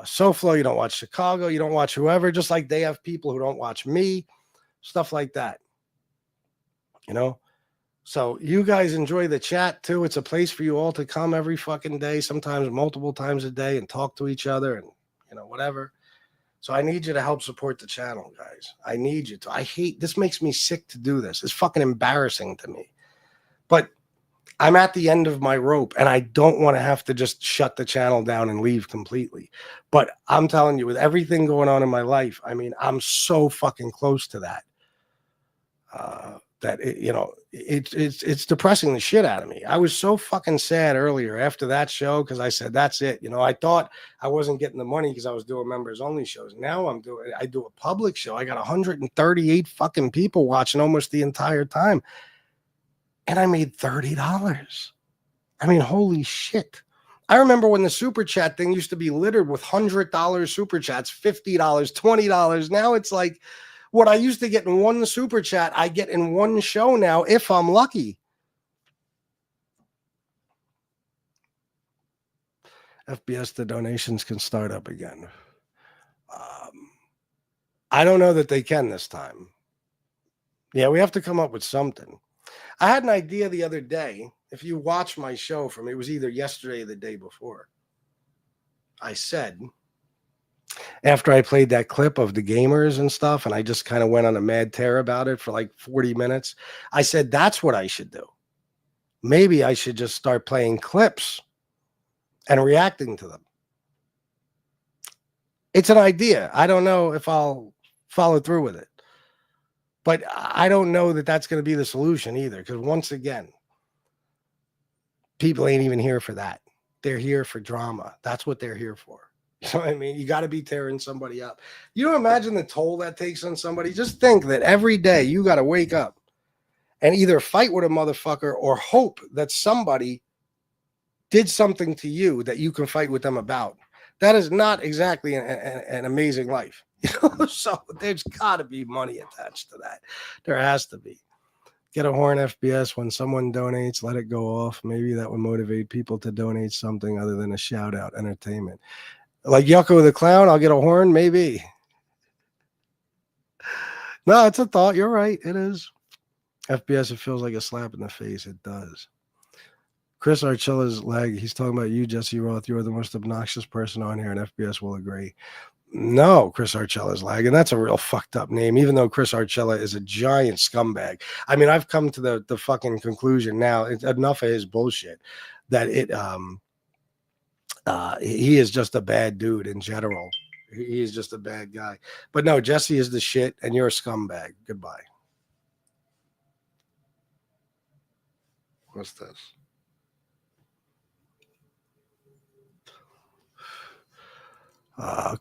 SoFlo, you don't watch Chicago, you don't watch whoever, just like they have people who don't watch me, stuff like that. So you guys enjoy the chat too. It's a place for you all to come every fucking day, sometimes multiple times a day, and talk to each other and, whatever. So I need you to help support the channel, guys. I need you to. This makes me sick to do this. It's fucking embarrassing to me. But I'm at the end of my rope, and I don't want to have to just shut the channel down and leave completely. But I'm telling you, with everything going on in my life, I mean, I'm so fucking close to that. It's depressing the shit out of me. I was so fucking sad earlier after that show because I said, that's it. I thought I wasn't getting the money because I was doing members only shows. Now I do a public show. I got 138 fucking people watching almost the entire time. And I made $30. I mean, holy shit. I remember when the super chat thing used to be littered with $100 super chats, $50, $20. Now it's like what I used to get in one super chat, I get in one show now if I'm lucky. FBS, the donations can start up again. I don't know that they can this time. Yeah, we have to come up with something. I had an idea the other day. If you watch my show from, it was either yesterday or the day before. I said, after I played that clip of the gamers and stuff, and I just kind of went on a mad tear about it for like 40 minutes, I said, that's what I should do. Maybe I should just start playing clips and reacting to them. It's an idea. I don't know if I'll follow through with it. But I don't know that that's going to be the solution either. Because once again, people ain't even here for that. They're here for drama. That's what they're here for. You know what I mean? You got to be tearing somebody up. You don't imagine the toll that takes on somebody. Just think that every day you got to wake up and either fight with a motherfucker or hope that somebody did something to you that you can fight with them about. That is not exactly an amazing life. You know, so there's got to be money attached to that. There has to be. Get a horn FBS when someone donates, let it go off. Maybe that would motivate people to donate something other than a shout out entertainment. Like Yucko the Clown, I'll get a horn, maybe. No, it's a thought. You're right. It is. FBS, it feels like a slap in the face. It does. Chris Archella's leg, he's talking about you, Jesse Roth. You're the most obnoxious person on here, and FBS will agree. No, Chris Archella's leg, and that's a real fucked up name, even though Chris Archella is a giant scumbag. I mean, I've come to the fucking conclusion now, it's enough of his bullshit, that he is just a bad dude in general. He is just a bad guy. But no, Jesse is the shit, and you're a scumbag. Goodbye. What's this?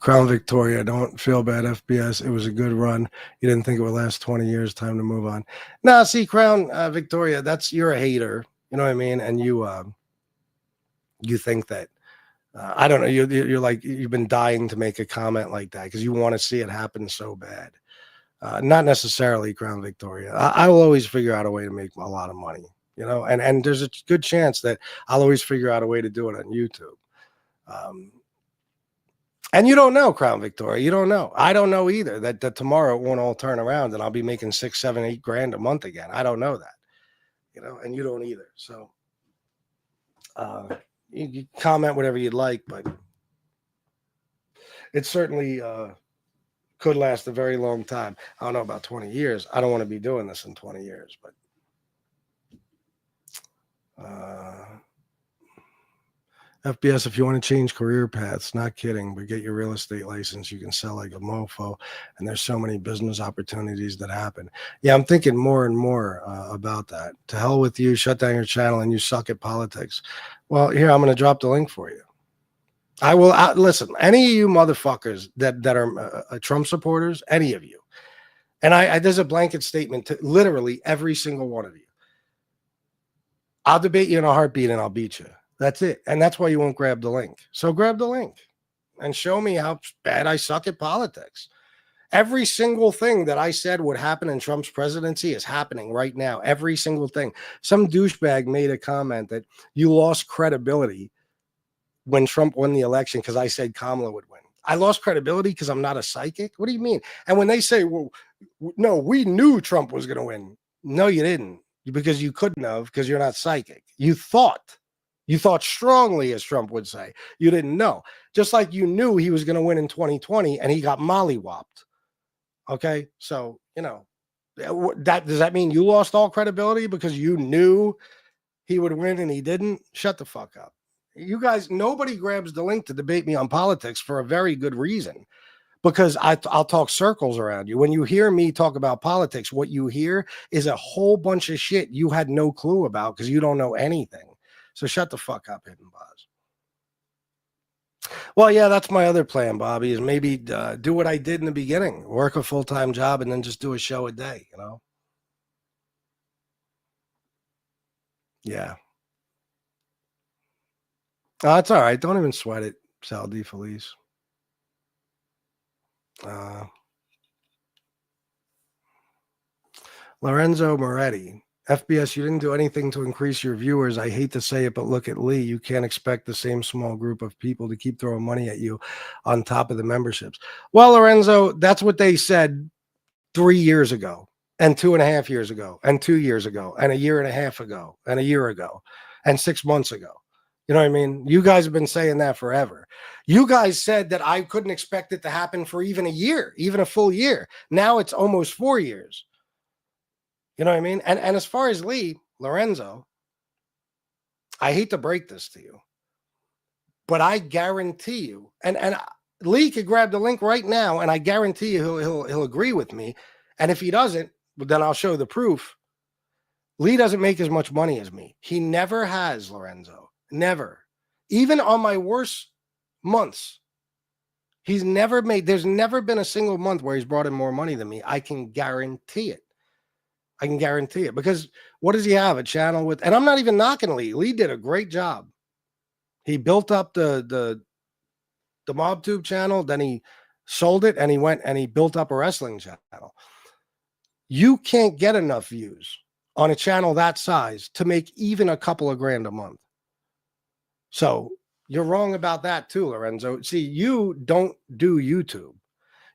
Crown Victoria, don't feel bad, FBS. It was a good run. You didn't think it would last 20 years. Time to move on. Now, see, Crown Victoria, you're a hater. You know what I mean? And you think that, I don't know, you're like, you've been dying to make a comment like that because you want to see it happen so bad. Not necessarily, Crown Victoria. I will always figure out a way to make a lot of money, you know, and there's a good chance that I'll always figure out a way to do it on YouTube. And you don't know, Crown Victoria. You don't know. I don't know either that tomorrow it won't all turn around and I'll be making 6, 7, 8 grand a month again. I don't know that, you know, and you don't either. So you comment whatever you'd like, but it certainly could last a very long time. I don't know about 20 years. I don't want to be doing this in 20 years, but FBS, if you want to change career paths, not kidding, but get your real estate license, you can sell like a mofo, and there's so many business opportunities that happen. Yeah, I'm thinking more and more about that. To hell with you, shut down your channel, and you suck at politics. Well, here, I'm going to drop the link for you. I will, listen, any of you motherfuckers that are Trump supporters, any of you, and I there's a blanket statement to literally every single one of you. I'll debate you in a heartbeat, and I'll beat you. That's it. And that's why you won't grab the link. So grab the link and show me how bad I suck at politics. Every single thing that I said would happen in Trump's presidency is happening right now. Every single thing. Some douchebag made a comment that you lost credibility when Trump won the election because I said Kamala would win. I lost credibility because I'm not a psychic? What do you mean? And when they say, well, no, we knew Trump was going to win. No, you didn't, because you couldn't have, because you're not psychic. You thought strongly, as Trump would say. You didn't know. Just like you knew he was going to win in 2020 and he got mollywopped. Okay? So, you know, does that mean you lost all credibility because you knew he would win and he didn't? Shut the fuck up. You guys, nobody grabs the link to debate me on politics for a very good reason. Because I'll talk circles around you. When you hear me talk about politics, what you hear is a whole bunch of shit you had no clue about because you don't know anything. So shut the fuck up, Hidden Boz. Well, yeah, that's my other plan, Bobby, is maybe do what I did in the beginning, work a full-time job and then just do a show a day, you know? Yeah. It's all right. Don't even sweat it, Sal D. Felice. Lorenzo Moretti. FBS, you didn't do anything to increase your viewers. I hate to say it, but look at Lee. You can't expect the same small group of people to keep throwing money at you on top of the memberships. Well, Lorenzo, that's what they said 3 years ago, and 2.5 years ago, and 2 years ago, and a year and a half ago, and a year ago, and 6 months ago. You know what I mean? You guys have been saying that forever. You guys said that I couldn't expect it to happen for even a year, even a full year. Now it's almost 4 years. You know what I mean? And as far as Lee, Lorenzo, I hate to break this to you, but I guarantee you, and Lee could grab the link right now, and I guarantee you he'll agree with me. And if he doesn't, then I'll show the proof. Lee doesn't make as much money as me. He never has, Lorenzo. Never. Even on my worst months, He's never made, there's never been a single month where he's brought in more money than me. I can guarantee it. I can guarantee it, because what does he have? A channel with, and I'm not even knocking Lee. Lee did a great job. He built up the MobTube channel, then he sold it, and he went and he built up a wrestling channel. You can't get enough views on a channel that size to make even a couple of grand a month. So you're wrong about that too, Lorenzo. See, you don't do YouTube.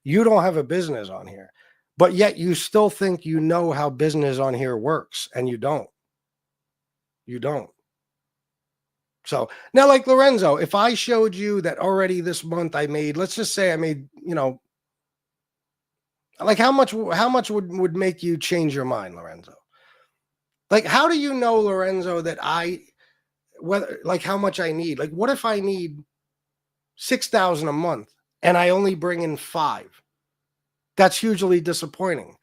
You don't have a business on here, but yet you still think you know how business on here works, and you don't. You don't. So now, like Lorenzo, if I showed you that already this month I made, let's just say I made, you know, like how much would make you change your mind, Lorenzo? Like, how do you know, Lorenzo, that whether, like, how much I need? Like, what if I need 6,000 a month and I only bring in 5? That's hugely disappointing,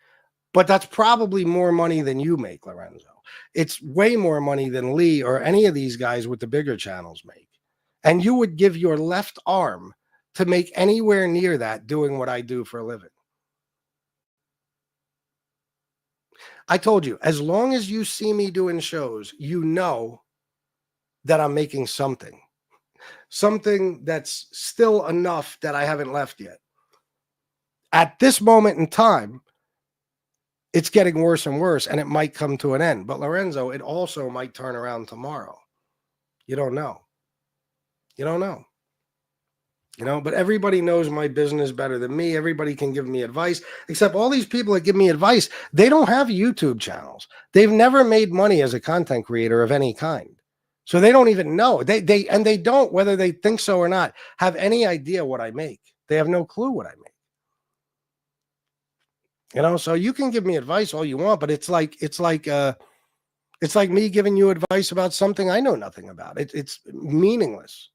but that's probably more money than you make, Lorenzo. It's way more money than Lee or any of these guys with the bigger channels make. And you would give your left arm to make anywhere near that doing what I do for a living. I told you, as long as you see me doing shows, you know that I'm making something that's still enough that I haven't left yet. At this moment in time, it's getting worse and worse, and it might come to an end. But Lorenzo, it also might turn around tomorrow. You don't know. You don't know. You know, but everybody knows my business better than me. Everybody can give me advice, except all these people that give me advice, they don't have YouTube channels. They've never made money as a content creator of any kind. So they don't even know. They don't, whether they think so or not, have any idea what I make. They have no clue what I make. You know, so you can give me advice all you want, but it's like me giving you advice about something I know nothing about. It's meaningless.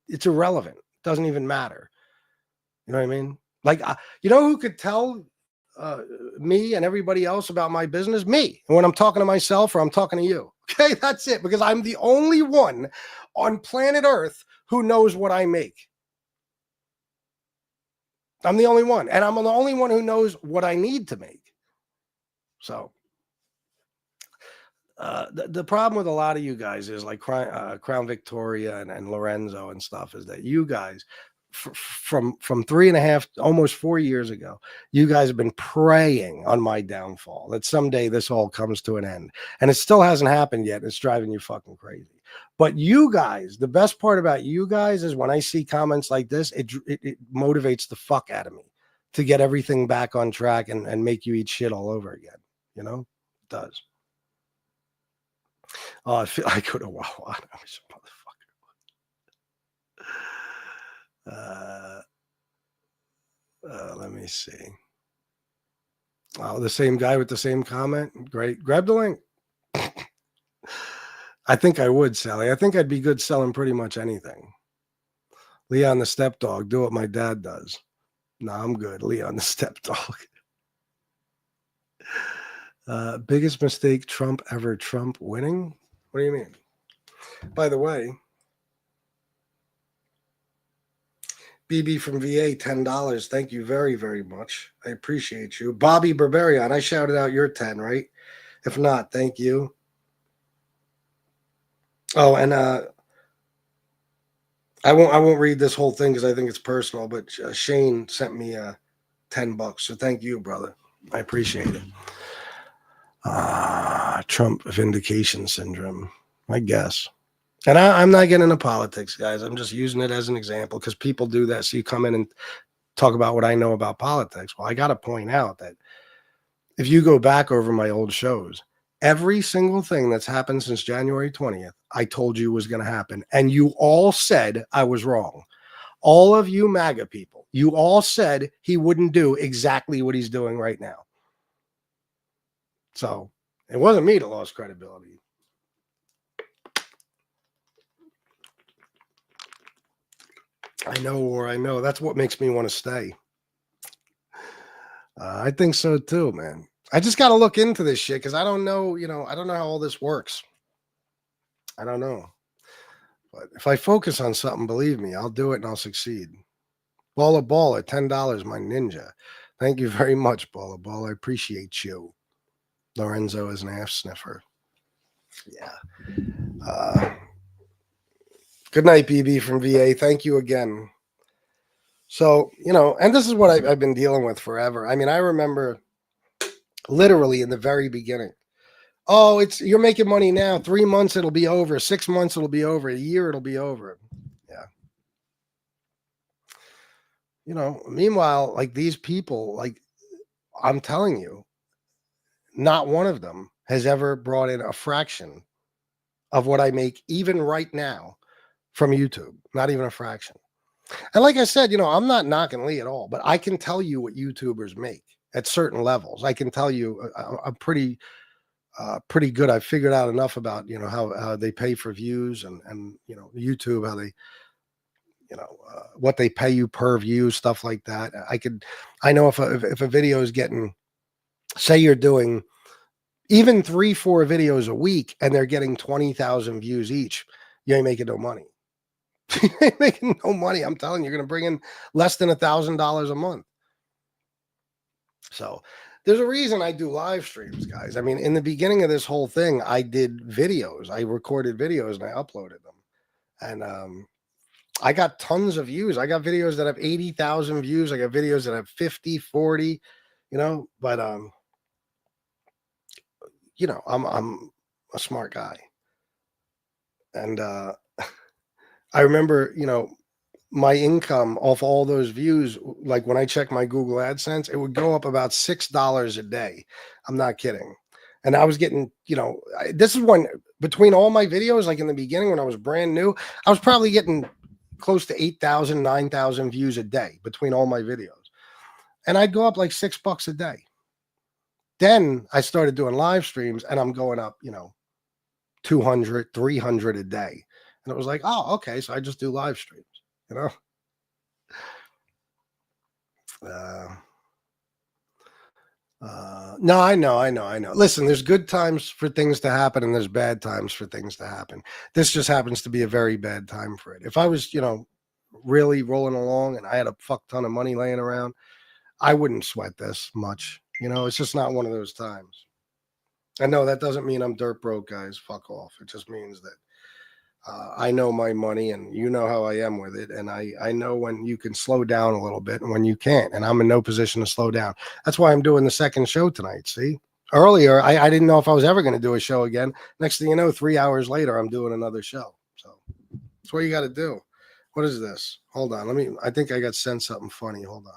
It's irrelevant. It doesn't even matter. You know what I mean? Like, you know who could tell me and everybody else about my business? Me. And when I'm talking to myself or I'm talking to you. Okay, that's it. Because I'm the only one on planet Earth who knows what I make. I'm the only one. And I'm the only one who knows what I need to make. So the problem with a lot of you guys is like Crown Victoria and Lorenzo and stuff is that you guys from 3.5, almost 4 years ago, you guys have been preying on my downfall, that someday this all comes to an end. And it still hasn't happened yet. It's driving you fucking crazy. But you guys, the best part about you guys is when I see comments like this, it motivates the fuck out of me to get everything back on track and make you eat shit all over again. You know, it does. Oh, I feel I go to Wawa. I was a motherfucker. Let me see. Oh, the same guy with the same comment. Great. Grab the link. I think I would, Sally. I think I'd be good selling pretty much anything. Leon the stepdog. Do what my dad does. No, I'm good. Leon the stepdog. Biggest mistake Trump ever. Trump winning? What do you mean? By the way, BB from VA, $10. Thank you very, very much. I appreciate you. Bobby Barbarian, I shouted out your 10, right? If not, thank you. Oh, and I won't read this whole thing because I think it's personal, but Shane sent me $10. So thank you, brother. I appreciate it. Trump vindication syndrome, I guess. And I'm not getting into politics, guys. I'm just using it as an example because people do that. So you come in and talk about what I know about politics. Well, I got to point out that if you go back over my old shows, every single thing that's happened since January 20th, I told you was going to happen. And you all said I was wrong. All of you MAGA people, you all said he wouldn't do exactly what he's doing right now. So it wasn't me that lost credibility. I know, or I know. That's what makes me want to stay. I think so too, man. I just got to look into this shit because I don't know, I don't know how all this works. I don't know. But if I focus on something, believe me, I'll do it and I'll succeed. Baller, $10, my ninja. Thank you very much, Baller. I appreciate you. Lorenzo is an ass sniffer. Yeah. Good night, BB from VA. Thank you again. So, and this is what I've been dealing with forever. I mean, I remember literally in the very beginning. Oh, you're making money now. 3 months, it'll be over. 6 months, it'll be over. A year, it'll be over. Yeah. Meanwhile, like these people, like I'm telling you, not one of them has ever brought in a fraction of what I make even right now from YouTube. Not even a fraction. And like I said, I'm not knocking Lee at all, but I can tell you what YouTubers make at certain levels. I can tell you I'm pretty good. I've figured out enough about, how they pay for views and YouTube, how they, what they pay you per view, stuff like that. I know if a video is getting, say you're doing even 3-4 videos a week and they're getting 20,000 views each, you ain't making no money. You ain't making no money. I'm telling you, you're going to bring in less than $1,000 a month. So there's a reason I do live streams, guys. I mean, in the beginning of this whole thing, I did videos. I recorded videos and I uploaded them. And I got tons of views. I got videos that have 80,000 views. I got videos that have 50, 40, but I'm a smart guy. And I remember, my income off all those views, like when I check my Google AdSense, it would go up about $6 a day. I'm not kidding. And I was getting, this is when, between all my videos, like in the beginning when I was brand new, I was probably getting close to 8,000, 9,000 views a day between all my videos. And I'd go up like $6 a day. Then I started doing live streams and I'm going up, 200, 300 a day. And it was like, oh, okay. So I just do live streams, No, I know. Listen, there's good times for things to happen and there's bad times for things to happen. This just happens to be a very bad time for it. If I was, really rolling along and I had a fuck ton of money laying around, I wouldn't sweat this much. It's just not one of those times. I know that doesn't mean I'm dirt broke, guys. Fuck off. It just means that I know my money and you know how I am with it. And I know when you can slow down a little bit and when you can't. And I'm in no position to slow down. That's why I'm doing the second show tonight. See, earlier, I didn't know if I was ever going to do a show again. Next thing you know, 3 hours later, I'm doing another show. So that's what you got to do. What is this? Hold on. I think I got sent something funny. Hold on.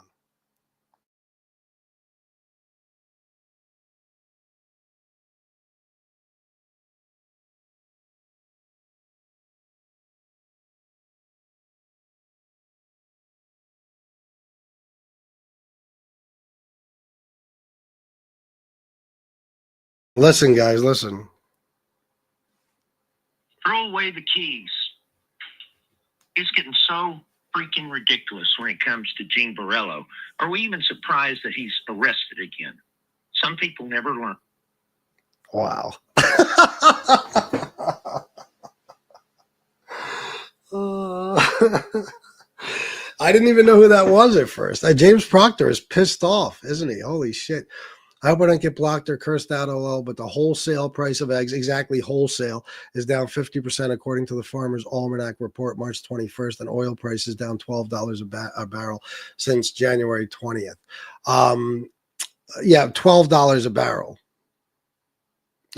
Listen, guys, listen. Throw away the keys. It's getting so freaking ridiculous when it comes to Gene Borello. Are we even surprised that he's arrested again? Some people never learn. Wow. I didn't even know who that was at first. James Proctor is pissed off, isn't he? Holy shit. I hope I don't get blocked or cursed out, LOL, but the wholesale price of eggs, exactly wholesale, is down 50% according to the Farmer's Almanac report March 21st, and oil prices down $12 a barrel since January 20th. Yeah, $12 a barrel.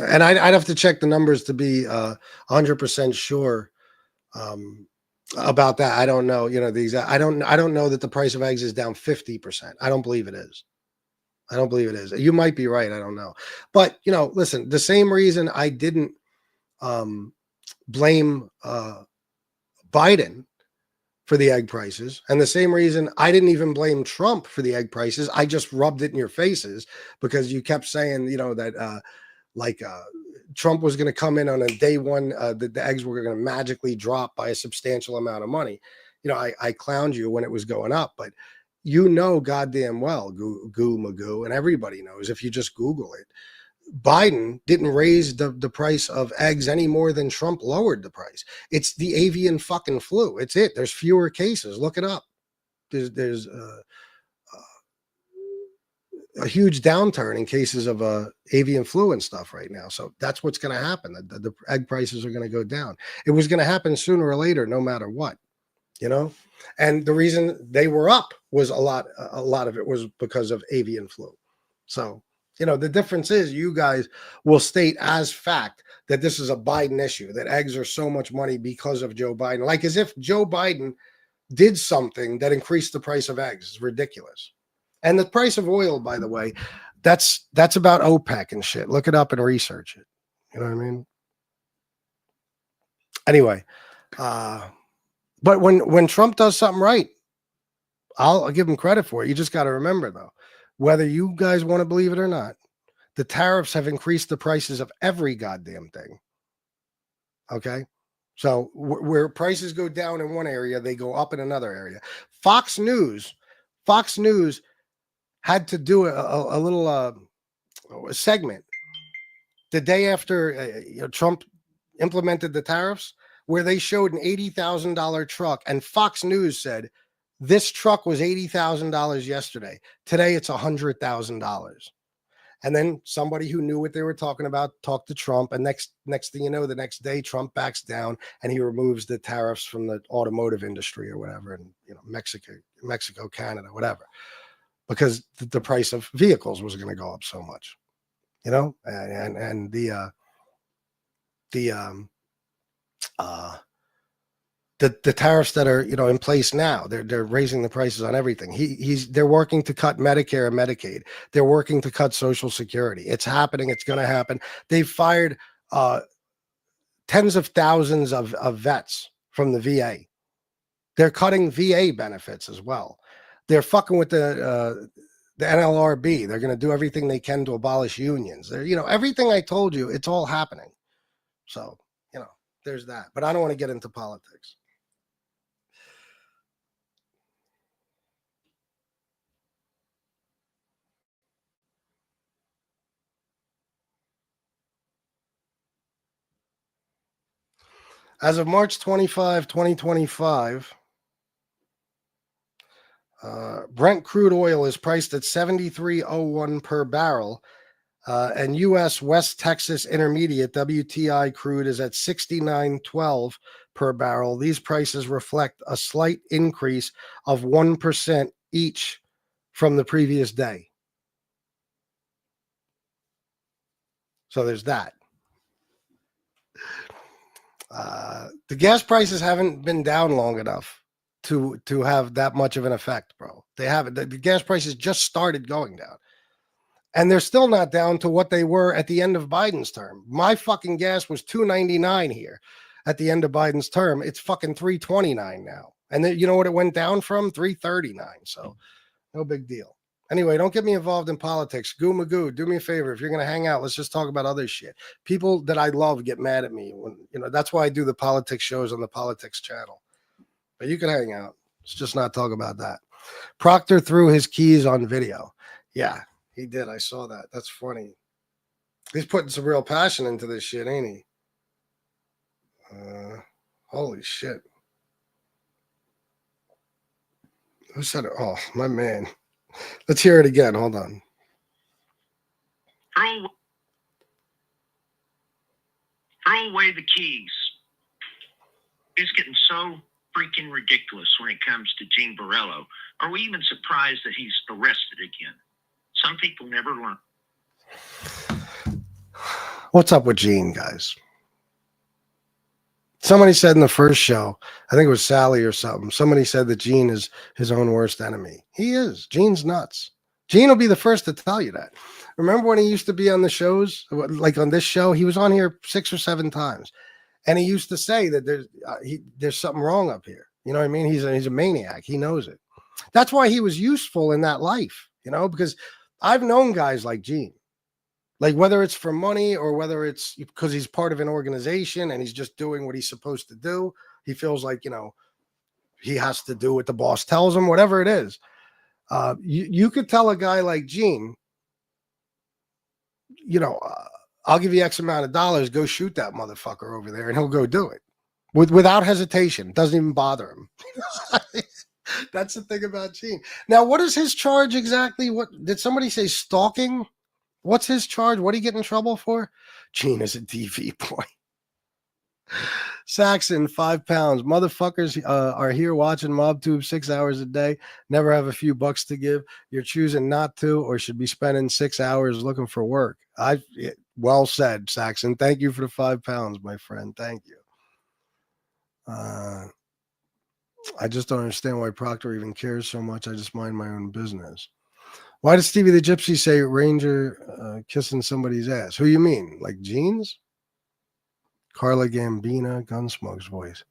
And I'd have to check the numbers to be 100% sure about that. I don't know, the exact. I don't know that the price of eggs is down 50%. I don't believe it is. You might be right. I don't know. But, listen, the same reason I didn't blame Biden for the egg prices, and the same reason I didn't even blame Trump for the egg prices, I just rubbed it in your faces because you kept saying, that Trump was going to come in on a day one, the eggs were going to magically drop by a substantial amount of money. I clowned you when it was going up, but goddamn well, Goo Magoo, and everybody knows if you just Google it, Biden didn't raise the price of eggs any more than Trump lowered the price. It's the avian fucking flu. It's it. There's fewer cases. Look it up. there's a huge downturn in cases of avian flu and stuff right now. So that's what's going to happen. The egg prices are going to go down. It was going to happen sooner or later, no matter what, you know. And the reason they were up was a lot of it was because of avian flu. So, you know, the difference is you guys will state as fact that this is a Biden issue, that eggs are so much money because of Joe Biden, like as if Joe Biden did something that increased the price of eggs. It's ridiculous. And the price of oil, by the way, that's about OPEC and shit. Look it up and research it. You know what I mean? Anyway, but when Trump does something right, I'll give him credit for it. You just got to remember, though, whether you guys want to believe it or not, the tariffs have increased the prices of every goddamn thing. Okay? So where prices go down in one area, they go up in another area. Fox News had to do a little segment the day after Trump implemented the tariffs, where they showed an $80,000 truck, and Fox News said this truck was $80,000 yesterday. Today it's $100,000. And then somebody who knew what they were talking about talked to Trump, and next thing you know, the next day Trump backs down and he removes the tariffs from the automotive industry or whatever, and Mexico, Canada, whatever, because the price of vehicles was going to go up so much, and the tariffs that are in place now, they're raising the prices on everything. They're working to cut Medicare and Medicaid. They're working to cut Social Security. It's happening. It's going to happen. They've fired tens of thousands of vets from the VA. They're cutting VA benefits as well. They're fucking with the NLRB. They're going to do everything they can to abolish unions. They're, everything I told you, it's all happening. So, there's that. But I don't want to get into politics. As of March 25, 2025, Brent crude oil is priced at $73.01 per barrel, and U.S. West Texas Intermediate WTI crude is at $69.12 per barrel. These prices reflect a slight increase of 1% each from the previous day. So there's that. The gas prices haven't been down long enough to have that much of an effect, bro. They haven't. The gas prices just started going down. And they're still not down to what they were at the end of Biden's term. My fucking gas was $2.99 here at the end of Biden's term. It's fucking $3.29 now. And then, you know what it went down from? $3.39. So no big deal. Anyway, don't get me involved in politics. Goo Magoo, do me a favor. If you're going to hang out, let's just talk about other shit. People that I love get mad at me. When, that's why I do the politics shows on the politics channel. But you can hang out. Let's just not talk about that. Proctor threw his keys on video. Yeah, he did. I saw that. That's funny. He's putting some real passion into this shit, ain't he? Holy shit. Who said it? Oh, my man. Let's hear it again. Hold on. Throw away the keys. It's getting so freaking ridiculous when it comes to Gene Borrello. Are we even surprised that he's arrested again? Some people never learn. What's up with Gene, guys? Somebody said in the first show, I think it was Sally or something, somebody said that Gene is his own worst enemy. He is. Gene's nuts. Gene will be the first to tell you that. Remember when he used to be on the shows, like on this show? He was on here 6 or 7 times. And he used to say that there's something wrong up here. You know what I mean? He's a maniac. He knows it. That's why he was useful in that life, because I've known guys like Gene. Like whether it's for money or whether it's because he's part of an organization and he's just doing what he's supposed to do. He feels like, he has to do what the boss tells him, whatever it is. You could tell a guy like Gene, I'll give you X amount of dollars, go shoot that motherfucker over there, and he'll go do it without hesitation. It doesn't even bother him. That's the thing about Gene. Now, what is his charge exactly? What did somebody say? Stalking? What's his charge? What did he get in trouble for? Gene is a DV boy. Saxon, 5 pounds. Motherfuckers are here watching MobTube 6 hours a day. Never have a few bucks to give. You're choosing not to, or should be spending 6 hours looking for work. Well said, Saxon. Thank you for the 5 pounds, my friend. Thank you. I just don't understand why Proctor even cares so much. I just mind my own business. Why did Stevie the Gypsy say Ranger kissing somebody's ass? Who you mean? Like jeans? Carla Gambina, Gunsmoke's voice.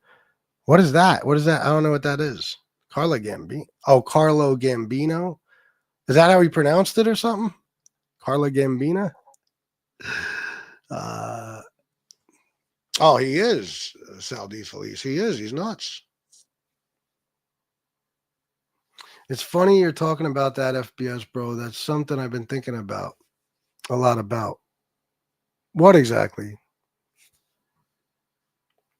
What is that? What is that? I don't know what that is. Carla Gambino. Oh, Carlo Gambino? Is that how he pronounced it or something? Carla Gambina? Oh, he is Saldi Felice. He is. He's nuts. It's funny you're talking about that, FBS, bro. That's something I've been thinking about a lot about. What exactly?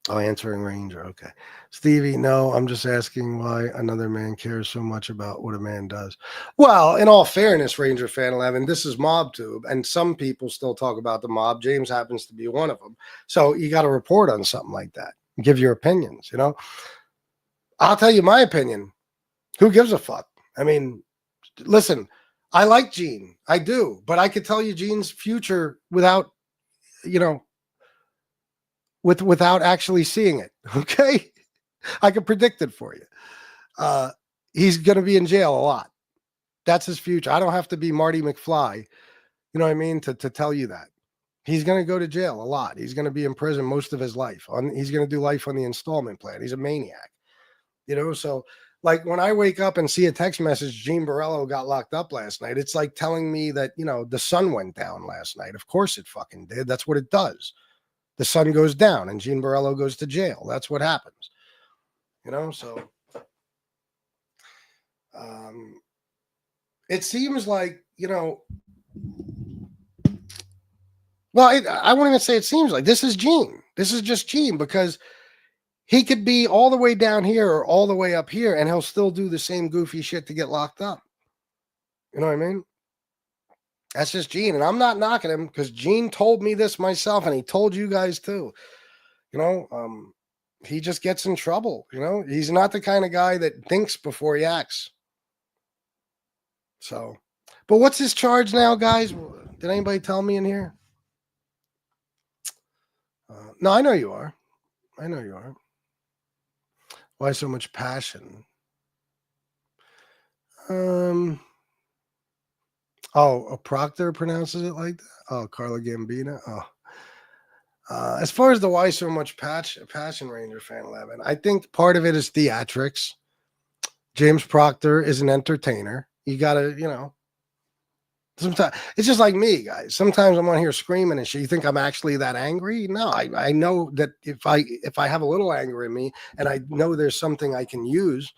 Oh, answering Ranger. Okay. Stevie, no, I'm just asking why another man cares so much about what a man does. Well, in all fairness, Ranger Fan 11, this is MobTube, and some people still talk about the mob. James happens to be one of them. So you got to report on something like that. Give your opinions, you know? I'll tell you my opinion. Who gives a fuck? I mean, listen, I like Gene. I do. But I could tell you Gene's future without, you know, without actually seeing it. Okay? I can predict it for you. He's going to be in jail a lot. That's his future. I don't have to be Marty McFly, you know what I mean, to tell you that. He's going to go to jail a lot. He's going to be in prison most of his life. He's going to do life on the installment plan. He's a maniac. You know, so like when I wake up and see a text message, Gene Borello got locked up last night, it's like telling me that, you know, the sun went down last night. Of course it fucking did. That's what it does. The sun goes down and Gene Borello goes to jail. That's what happens. You know, so it seems like, you know, well, I won't even say it seems like this is Gene. This is just Gene because he could be all the way down here or all the way up here and he'll still do the same goofy shit to get locked up. You know what I mean? That's just Gene. And I'm not knocking him because Gene told me this myself and he told you guys too. You know, he just gets in trouble. You know, he's not the kind of guy that thinks before he acts. So, but what's his charge now, guys? Did anybody tell me in here? No, I know you are. I know you are. Why so much passion? Oh, a Proctor pronounces it like that? Oh, Carla Gambina. Oh. As far as the why so much passion, Ranger Fan 11, I think part of it is theatrics. James Proctor is an entertainer. You got to, you know, sometimes it's just like me, guys. Sometimes I'm on here screaming and shit. You think I'm actually that angry? No, I know that if I have a little anger in me and I know there's something I can use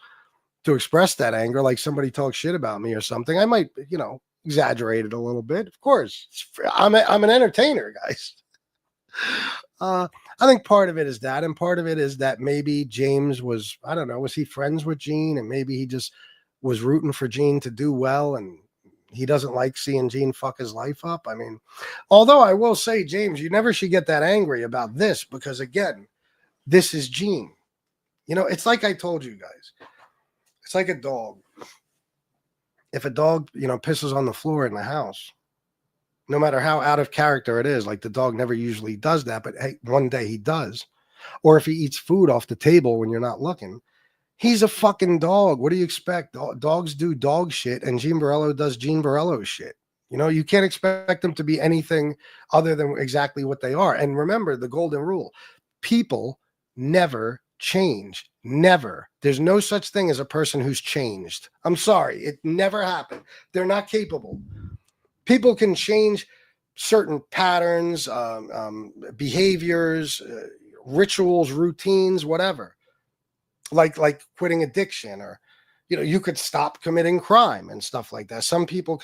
to express that anger, like somebody talks shit about me or something, I might, you know, exaggerate it a little bit. Of course, I'm an entertainer, guys. I think part of it is that, and part of it is that maybe James was, I don't know, was he friends with Gene, and maybe he just was rooting for Gene to do well, and he doesn't like seeing Gene fuck his life up. I mean, although I will say, James, you never should get that angry about this because, again, this is Gene. You know, it's like I told you guys. It's like a dog. If a dog, you know, pisses on the floor in the house, no matter how out of character it is, like the dog never usually does that, but hey, one day he does. Or if he eats food off the table when you're not looking, he's a fucking dog. What do you expect? Dogs do dog shit, and Gene Borello does Gene Borello shit. You know, you can't expect them to be anything other than exactly what they are. And remember the golden rule: people never change. Never. There's no such thing as a person who's changed. I'm sorry. It never happened. They're not capable. People can change certain patterns, behaviors, rituals, routines, whatever. Like quitting addiction, or, you know, you could stop committing crime and stuff like that. Some people,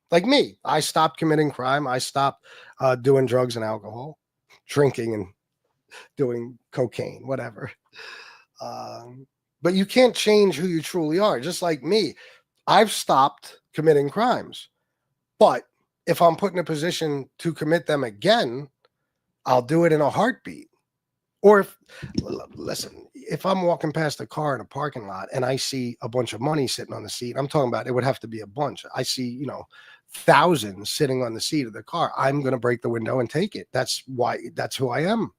like me, I stopped committing crime. I stopped doing drugs and alcohol, drinking and doing cocaine, whatever. But you can't change who you truly are. Just like me, I've stopped committing crimes. But if I'm put in a position to commit them again, I'll do it in a heartbeat. Or listen, if I'm walking past a car in a parking lot and I see a bunch of money sitting on the seat, I'm talking about it would have to be a bunch. I see, thousands sitting on the seat of the car. I'm going to break the window and take it. That's who I am.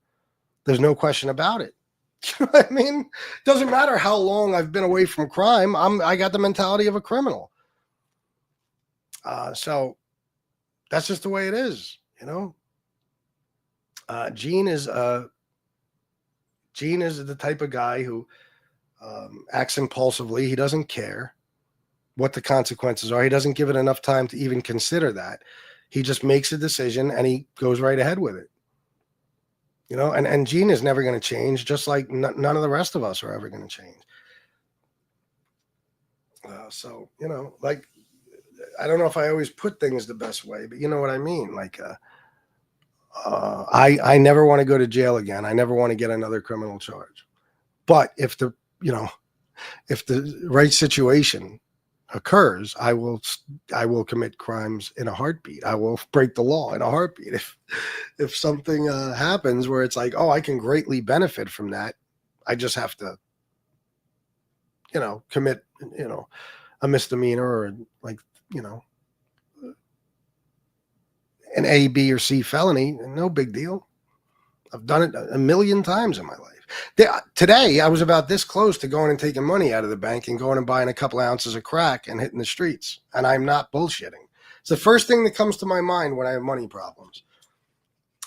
There's no question about it. You know what I mean? Doesn't matter how long I've been away from crime. I got the mentality of a criminal. So that's just the way it is, Gene is the type of guy who acts impulsively. He doesn't care what the consequences are. He doesn't give it enough time to even consider that. He just makes a decision and he goes right ahead with it. And Gene is never going to change, just like none of the rest of us are ever going to change. So, like, I don't know if I always put things the best way, but you know what I mean? Like, I never want to go to jail again. I never want to get another criminal charge. But if the right situation occurs, I will commit crimes in a heartbeat. I will break the law in a heartbeat. If something happens where it's like, oh, I can greatly benefit from that, I just have to, commit, a misdemeanor or like, an A, B, or C felony, no big deal. I've done it a million times in my life. Today, I was about this close to going and taking money out of the bank and going and buying a couple of ounces of crack and hitting the streets. And I'm not bullshitting. It's the first thing that comes to my mind when I have money problems.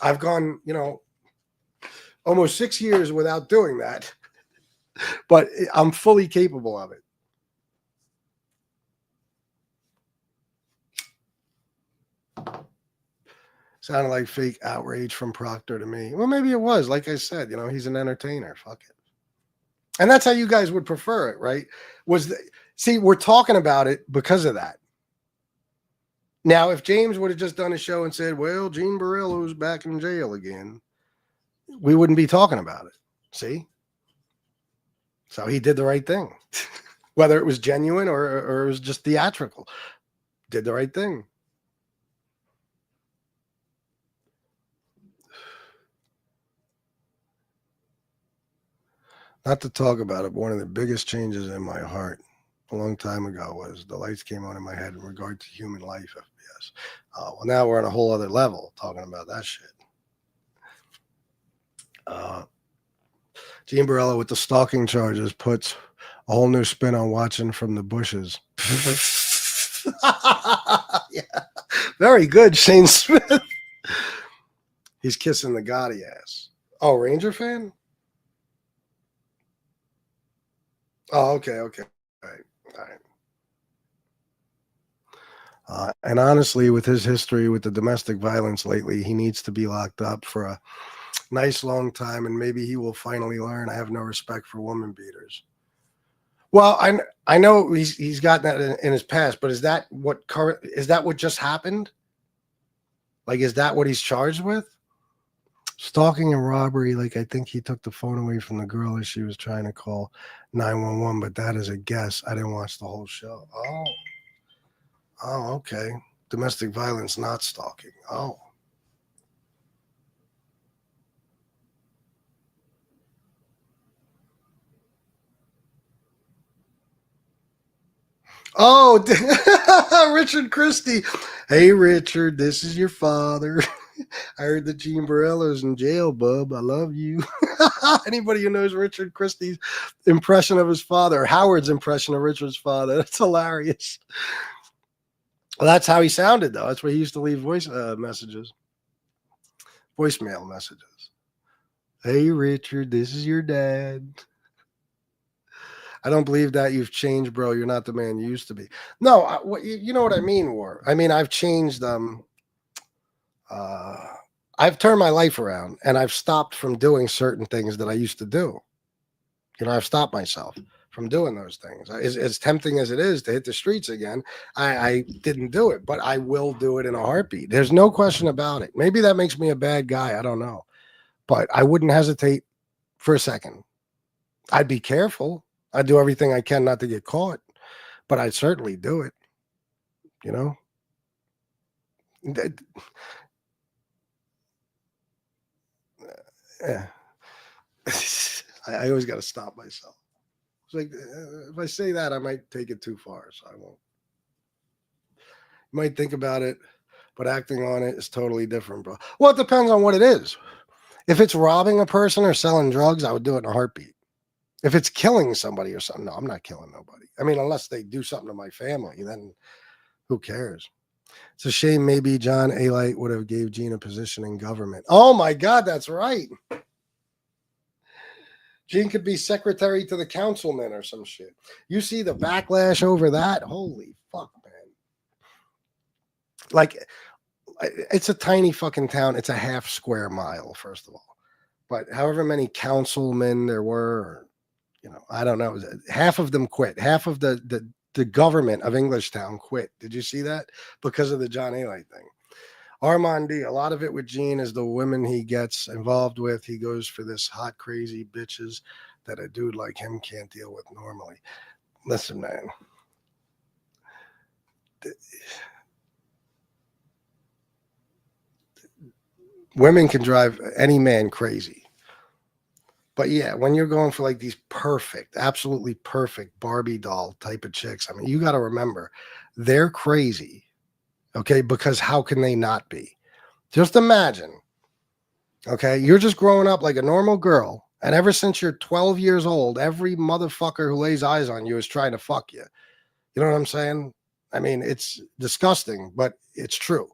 I've gone, almost 6 years without doing that, but I'm fully capable of it. Sounded like fake outrage from Proctor to me. Well, maybe it was. Like I said, he's an entertainer. Fuck it. And that's how you guys would prefer it, right? See, we're talking about it because of that. Now, if James would have just done a show and said, well, Gene Borello's back in jail again, we wouldn't be talking about it. See? So he did the right thing. Whether it was genuine or it was just theatrical. Did the right thing. Not to talk about it, but one of the biggest changes in my heart a long time ago was the lights came on in my head in regard to human life, FPS. Well, now we're on a whole other level talking about that shit. Gene Borello with the stalking charges puts a whole new spin on watching from the bushes. Yeah, very good, Shane Smith. He's kissing the Gotti ass. Oh, Ranger fan? Oh, okay. All right. And honestly, with his history with the domestic violence lately, he needs to be locked up for a nice long time, and maybe he will finally learn I have no respect for woman beaters. Well, I know he's gotten that in his past, but is that what just happened? Like, is that what he's charged with? Stalking and robbery. Like, I think he took the phone away from the girl as she was trying to call 911, but that is a guess. I didn't watch the whole show. Oh, okay. Domestic violence, not stalking. Oh. Oh, Richard Christie. Hey, Richard, this is your father. I heard that Gene Borello's in jail, bub. I love you. Anybody who knows Richard Christie's impression of his father, Howard's impression of Richard's father, that's hilarious. Well, that's how he sounded, though. That's where he used to leave voicemail messages. Hey, Richard, this is your dad. I don't believe that you've changed, bro. You're not the man you used to be. No, you know what I mean, War. I mean, I've changed. I've turned my life around, and I've stopped from doing certain things that I used to do. I've stopped myself from doing those things. As tempting as it is to hit the streets again, I didn't do it, but I will do it in a heartbeat. There's no question about it. Maybe that makes me a bad guy. I don't know, but I wouldn't hesitate for a second. I'd be careful. I do everything I can not to get caught, but I'd certainly do it. You know? Yeah. I always got to stop myself. It's like, if I say that, I might take it too far, so I won't. You might think about it, but acting on it is totally different, bro. Well, it depends on what it is. If it's robbing a person or selling drugs, I would do it in a heartbeat. If it's killing somebody or something, no, I'm not killing nobody. I mean, unless they do something to my family, then who cares? It's a shame maybe John A. Light would have gave Gene a position in government. Oh my God, that's right. Gene could be secretary to the councilman or some shit. You see the backlash over that? Holy fuck, man. Like, it's a tiny fucking town. It's a half square mile, first of all. But however many councilmen there were, I don't know. Half of them quit. Half of the government of Englishtown quit. Did you see that? Because of the John A. Light thing. Armand D, a lot of it with Gene is the women he gets involved with. He goes for this hot, crazy bitches that a dude like him can't deal with normally. Listen, man. Women can drive any man crazy. But yeah, when you're going for like these perfect, absolutely perfect Barbie doll type of chicks, I mean, you got to remember, they're crazy. Okay, because how can they not be? Just imagine, okay, you're just growing up like a normal girl, and ever since you're 12 years old, every motherfucker who lays eyes on you is trying to fuck you. You know what I'm saying? I mean, it's disgusting, but it's true.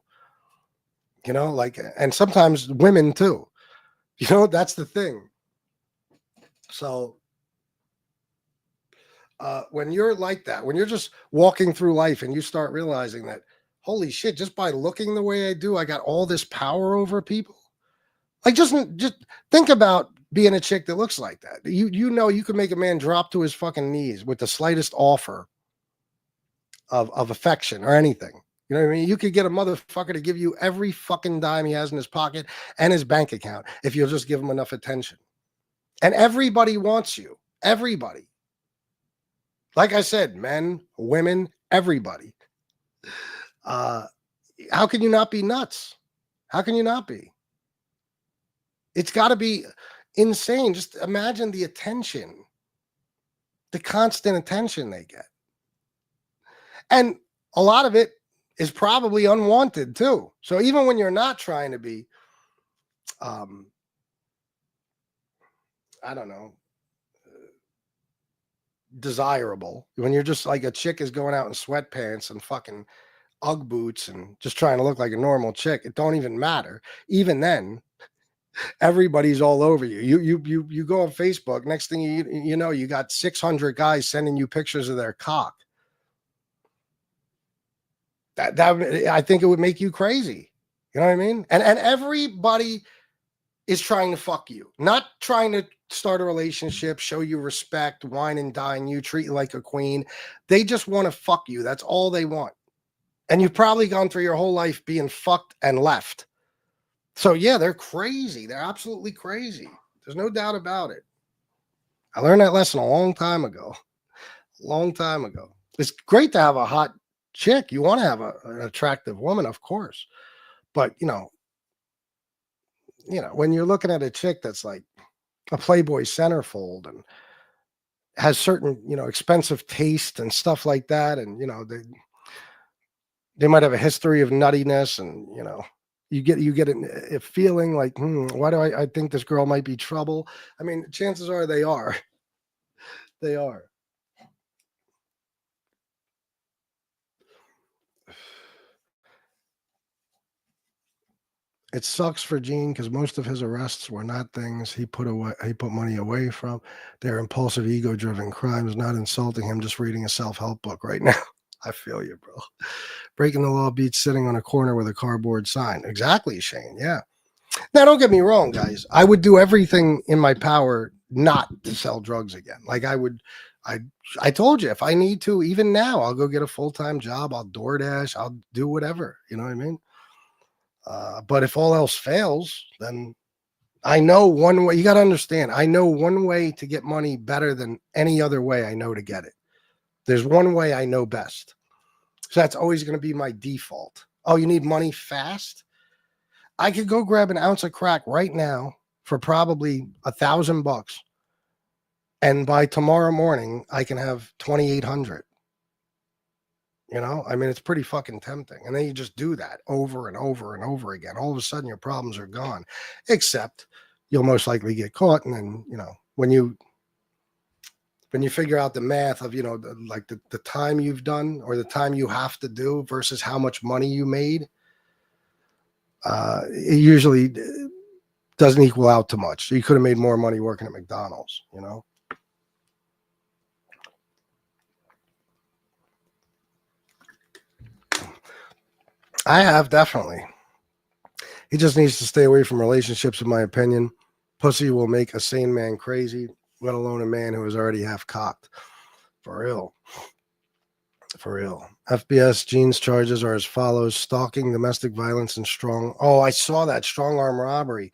Like, and sometimes women too. That's the thing. So when you're like that, when you're just walking through life and you start realizing that, holy shit, just by looking the way I do, I got all this power over people. Like, just think about being a chick that looks like that. You could make a man drop to his fucking knees with the slightest offer of affection or anything. You know what I mean? You could get a motherfucker to give you every fucking dime he has in his pocket and his bank account if you'll just give him enough attention. And everybody wants you. Everybody. Like I said, men, women, everybody. How can you not be nuts? How can you not be? It's got to be insane. Just imagine the attention, the constant attention they get. And a lot of it is probably unwanted too. So even when you're not trying to be, I don't know, desirable, when you're just like a chick is going out in sweatpants and fucking Ugg boots and just trying to look like a normal chick, it don't even matter. Even then, everybody's all over you. You go on Facebook, next thing you know, you got 600 guys sending you pictures of their cock. That I think it would make you crazy. You know what I mean? And everybody is trying to fuck you, not trying to start a relationship, show you respect, wine and dine you, treat you like a queen. They just want to fuck you. That's all they want. And you've probably gone through your whole life being fucked and left. So yeah, they're crazy. They're absolutely crazy. There's no doubt about it. I learned that lesson a long time ago. It's great to have a hot chick. You want to have an attractive woman, of course. But, when you're looking at a chick that's like a Playboy centerfold and has certain, expensive taste and stuff like that, and, they might have a history of nuttiness, and, you get a feeling like, why do I think this girl might be trouble? I mean, chances are they are. They are. It sucks for Gene because most of his arrests were not things he put money away from. They're impulsive, ego-driven crimes, not insulting him, just reading a self-help book right now. I feel you, bro. Breaking the law beats sitting on a corner with a cardboard sign. Exactly, Shane. Yeah. Now, don't get me wrong, guys. I would do everything in my power not to sell drugs again. Like I told you, if I need to, even now, I'll go get a full-time job. I'll DoorDash. I'll do whatever. You know what I mean? But if all else fails, then I know one way. You got to understand. I know one way to get money better than any other way I know to get it. There's one way I know best. So that's always going to be my default. Oh, you need money fast? I could go grab an ounce of crack right now for probably $1,000. And by tomorrow morning, I can have 2,800. You know, I mean, it's pretty fucking tempting. And then you just do that over and over and over again. All of a sudden, your problems are gone, except you'll most likely get caught. And then, you know, when you figure out the math of, you know, the time you've done or the time you have to do versus how much money you made, it usually doesn't equal out to much. So you could have made more money working at McDonald's, you know? I have, definitely. He just needs to stay away from relationships, in my opinion. Pussy will make a sane man crazy, let alone a man who is already half cocked. For real. For real. FBS Gene's charges are as follows: stalking, domestic violence, and strong. Oh, I saw that. Strong arm robbery.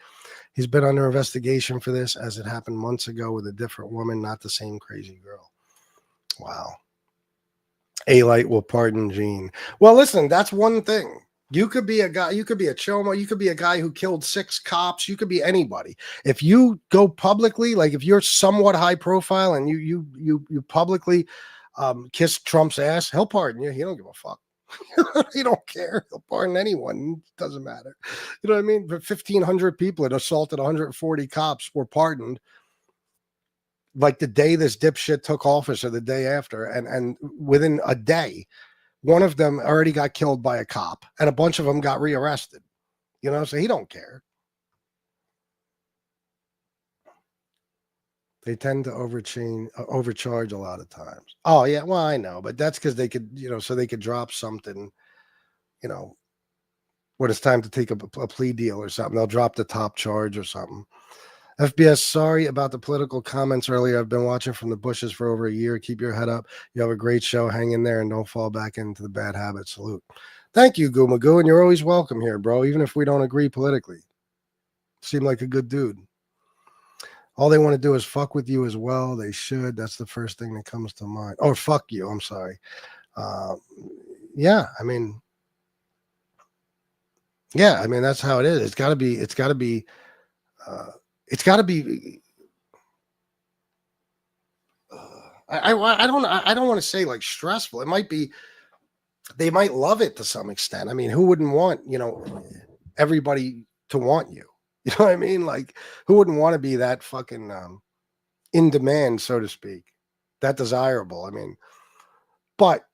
He's been under investigation for this, as it happened months ago with a different woman, not the same crazy girl. Wow. A-Light will pardon Gene. Well, listen, that's one thing. You could be a guy, you could be a chomo, you could be a guy who killed 6 cops, you could be anybody. If you go publicly, like if you're somewhat high profile and you publicly kiss Trump's ass, he'll pardon you. He don't give a fuck. He don't care. He'll pardon anyone. It doesn't matter. You know what I mean? But 1,500 people that assaulted 140 cops were pardoned. Like the day this dipshit took office or the day after, and within a day, one of them already got killed by a cop and a bunch of them got rearrested. You know, so he don't care. They tend to overcharge a lot of times. Oh yeah, well I know, but that's because they could, you know, so they could drop something, you know, when it's time to take a plea deal or something. They'll drop the top charge or something. FBS, sorry about the political comments earlier. I've been watching from the bushes for over a year. Keep your head up. You have a great show. Hang in there and don't fall back into the bad habit. Salute. Thank you, Goo Magoo, and you're always welcome here, bro, even if we don't agree politically. Seem like a good dude. All they want to do is fuck with you as well. They should. That's the first thing that comes to mind. Oh, fuck you. I'm sorry. Yeah, I mean, that's how it is. It's got to be, I don't want to say like stressful. It might be, they might love it to some extent. I mean, who wouldn't want, you know, everybody to want you? You know what I mean? Like, who wouldn't want to be that fucking in demand, so to speak, that desirable? I mean, but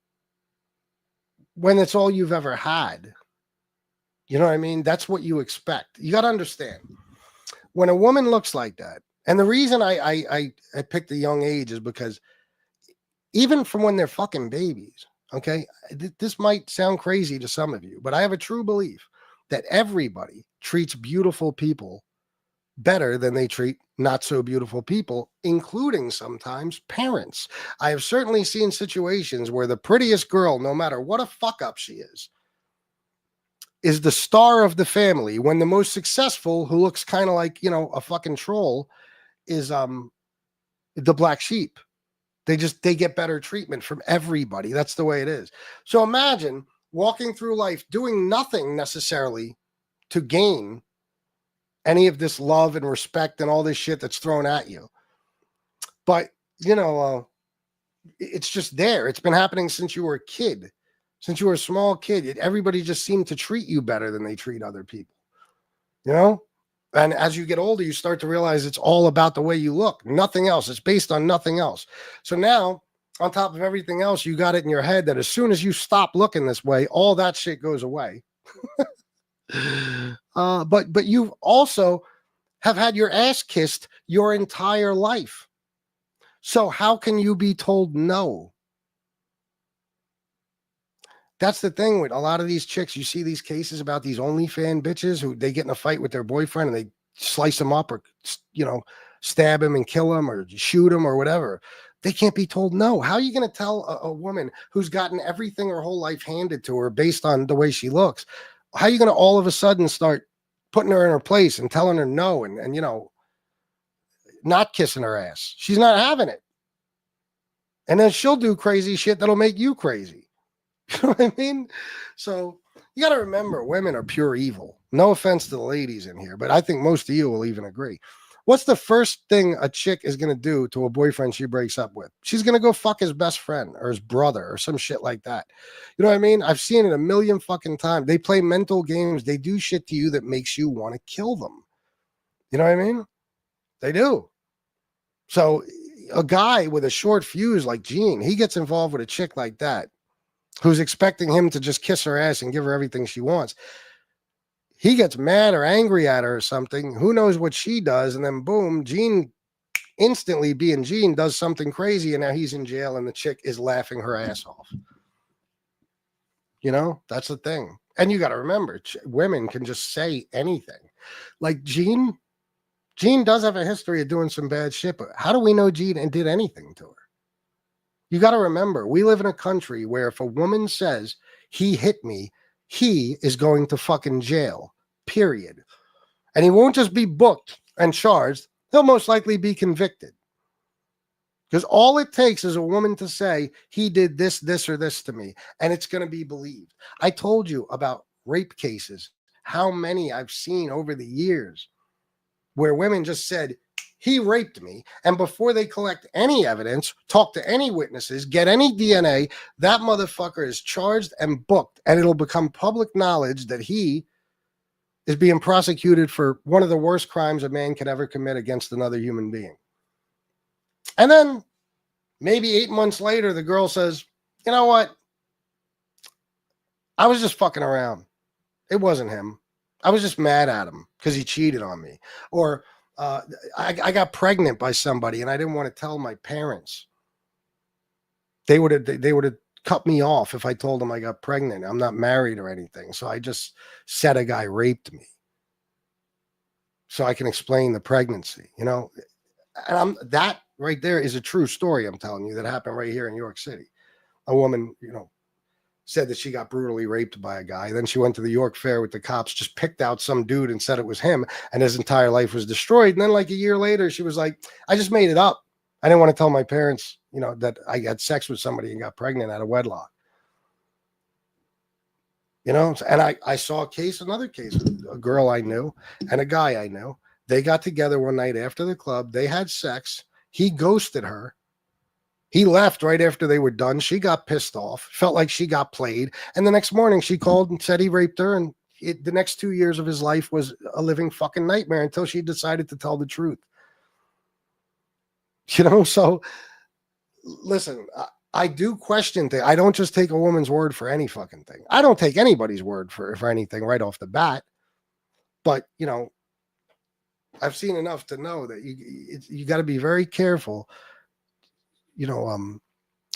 when it's all you've ever had, you know what I mean? That's what you expect. You got to understand. When a woman looks like that, and the reason I picked a young age is because even from when they're fucking babies, okay, this might sound crazy to some of you, but I have a true belief that everybody treats beautiful people better than they treat not so beautiful people, including sometimes parents. I have certainly seen situations where the prettiest girl, no matter what a fuck up she is the star of the family, when the most successful, who looks kind of like, you know, a fucking troll, is the black sheep. They get better treatment from everybody. That's the way it is. So imagine walking through life doing nothing necessarily to gain any of this love and respect and all this shit that's thrown at you. But, you know, it's just there. It's been happening since you were a kid. Since you were a small kid, everybody just seemed to treat you better than they treat other people, you know? And as you get older, you start to realize it's all about the way you look, nothing else. It's based on nothing else. So now, on top of everything else, you got it in your head that as soon as you stop looking this way, all that shit goes away. But you also have had your ass kissed your entire life. So how can you be told no? That's the thing with a lot of these chicks. You see these cases about these OnlyFans bitches who they get in a fight with their boyfriend and they slice him up or, you know, stab him and kill him or shoot him or whatever. They can't be told no. How are you going to tell a woman who's gotten everything her whole life handed to her based on the way she looks? How are you going to all of a sudden start putting her in her place and telling her no and you know, not kissing her ass. She's not having it. And then she'll do crazy shit that'll make you crazy. You know what I mean? So you got to remember, women are pure evil. No offense to the ladies in here, but I think most of you will even agree. What's the first thing a chick is going to do to a boyfriend she breaks up with? She's going to go fuck his best friend or his brother or some shit like that. You know what I mean? I've seen it a million fucking times. They play mental games. They do shit to you that makes you want to kill them. You know what I mean? They do. So a guy with a short fuse like Gene, he gets involved with a chick like that who's expecting him to just kiss her ass and give her everything she wants. He gets mad or angry at her or something. Who knows what she does? And then boom, Gene instantly being Gene does something crazy and now he's in jail and the chick is laughing her ass off. You know, that's the thing. And you got to remember, women can just say anything. Like Gene does have a history of doing some bad shit, but how do we know Gene did anything to her? You got to remember, we live in a country where if a woman says he hit me, he is going to fucking jail, period. And he won't just be booked and charged. He'll most likely be convicted. Because all it takes is a woman to say he did this, this, or this to me, and it's going to be believed. I told you about rape cases, how many I've seen over the years where women just said, he raped me. And before they collect any evidence, talk to any witnesses, get any DNA, that motherfucker is charged and booked. And it'll become public knowledge that he is being prosecuted for one of the worst crimes a man could ever commit against another human being. And then maybe 8 months later, the girl says, you know what? I was just fucking around. It wasn't him. I was just mad at him because he cheated on me. Or I got pregnant by somebody and I didn't want to tell my parents. They would have cut me off if I told them I got pregnant. I'm not married or anything. So I just said a guy raped me so I can explain the pregnancy, you know. And that right there is a true story, I'm telling you, that happened right here in New York City. A woman, you know, said that she got brutally raped by a guy. Then she went to the York Fair with the cops, just picked out some dude and said it was him, and his entire life was destroyed. And then like a year later, she was like, I just made it up. I didn't want to tell my parents, you know, that I had sex with somebody and got pregnant out of wedlock. You know, and I saw another case, a girl I knew and a guy I knew. They got together one night after the club. They had sex. He ghosted her. He left right after they were done. She got pissed off, felt like she got played. And the next morning she called and said he raped her. And the next 2 years of his life was a living fucking nightmare until she decided to tell the truth. You know, so listen, I do question things. I don't just take a woman's word for any fucking thing. I don't take anybody's word for anything right off the bat. But, you know, I've seen enough to know that you got to be very careful, you know,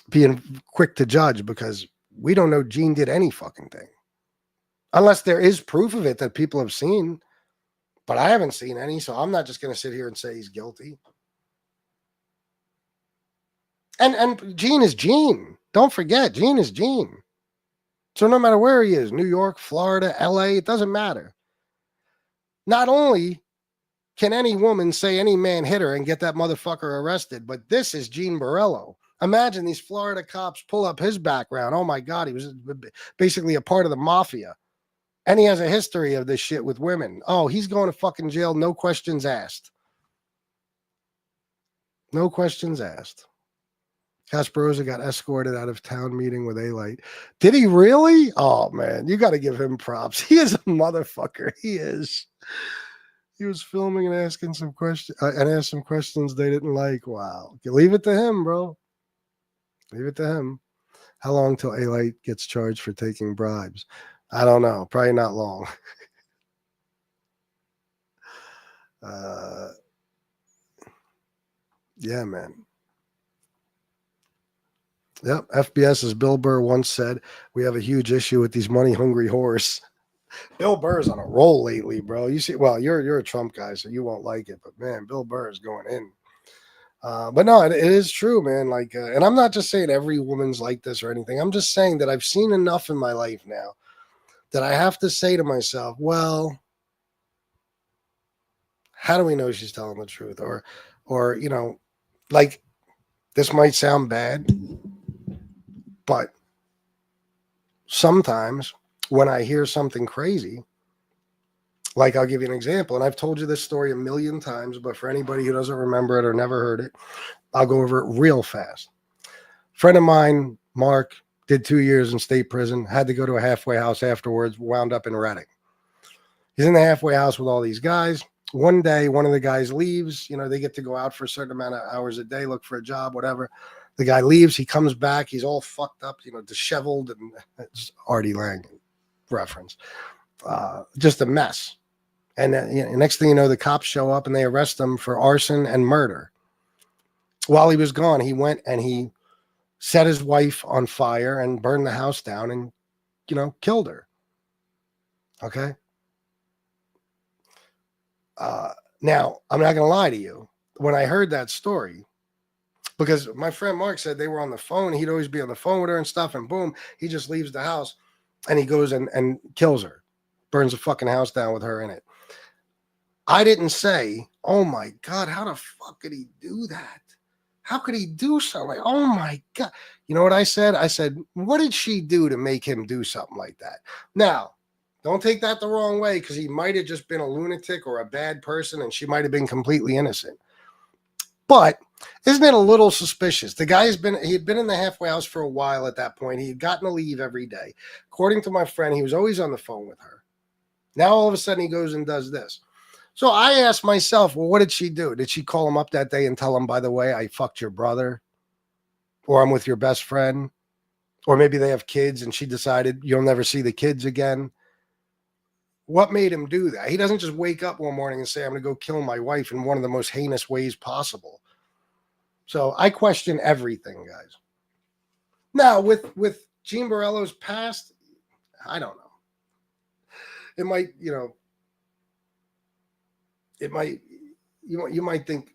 being quick to judge, because we don't know Gene did any fucking thing. Unless there is proof of it that people have seen. But I haven't seen any, so I'm not just going to sit here and say he's guilty. And Gene is Gene. Don't forget, Gene is Gene. So no matter where he is, New York, Florida, LA, it doesn't matter. Not only can any woman say any man hit her and get that motherfucker arrested, but this is Gene Borello. Imagine these Florida cops pull up his background. Oh my God, he was basically a part of the mafia. And he has a history of this shit with women. Oh, he's going to fucking jail. No questions asked. No questions asked. Casperosa got escorted out of town meeting with A-Light. Did he really? Oh, man, you got to give him props. He is a motherfucker. He is. He was filming and asking some questions and asked some questions they didn't like. Wow. Leave it to him, bro. Leave it to him. How long till A-Light gets charged for taking bribes? I don't know. Probably not long. Yeah, man. Yep. FBS, as Bill Burr once said, we have a huge issue with these money-hungry whores. Bill Burr's on a roll lately, bro. You see, well, you're a Trump guy, so you won't like it, but man, Bill Burr is going in. But no, it is true, man. Like, and I'm not just saying every woman's like this or anything. I'm just saying that I've seen enough in my life now that I have to say to myself, well, How do we know she's telling the truth? Or you know, like this might sound bad, but sometimes when I hear something crazy, like I'll give you an example, and I've told you this story a million times, but for anybody who doesn't remember it or never heard it, I'll go over it real fast. Friend of mine, Mark, did 2 years in state prison, had to go to a halfway house afterwards, wound up in Reading. He's in the halfway house with all these guys. One day, one of the guys leaves. You know, they get to go out for a certain amount of hours a day, look for a job, whatever. The guy leaves. He comes back. He's all fucked up, you know, disheveled, and it's Artie Lang reference. Just a mess. And you know, next thing you know, the cops show up and they arrest him for arson and murder. While he was gone, he went and he set his wife on fire and burned the house down and, you know, killed her. Okay. Now, I'm not going to lie to you. When I heard that story, because my friend Mark said they were on the phone, he'd always be on the phone with her and stuff, and boom, he just leaves the house and he goes and kills her, burns the fucking house down with her in it. I didn't say, oh my God, how the fuck could he do that? How could he do something like, oh my God? You know what I said? I said, what did she do to make him do something like that? Now, don't take that the wrong way, because he might have just been a lunatic or a bad person and she might have been completely innocent. But isn't it a little suspicious? The guy he had been in the halfway house for a while at that point. He had gotten to leave every day. According to my friend, he was always on the phone with her. Now, all of a sudden, he goes and does this. So I asked myself, well, what did she do? Did she call him up that day and tell him, by the way, I fucked your brother? Or I'm with your best friend? Or maybe they have kids and she decided you'll never see the kids again. What made him do that? He doesn't just wake up one morning and say, I'm going to go kill my wife in one of the most heinous ways possible. So I question everything, guys. Now, with Gene Borello's past, I don't know. It might, you know, you might think,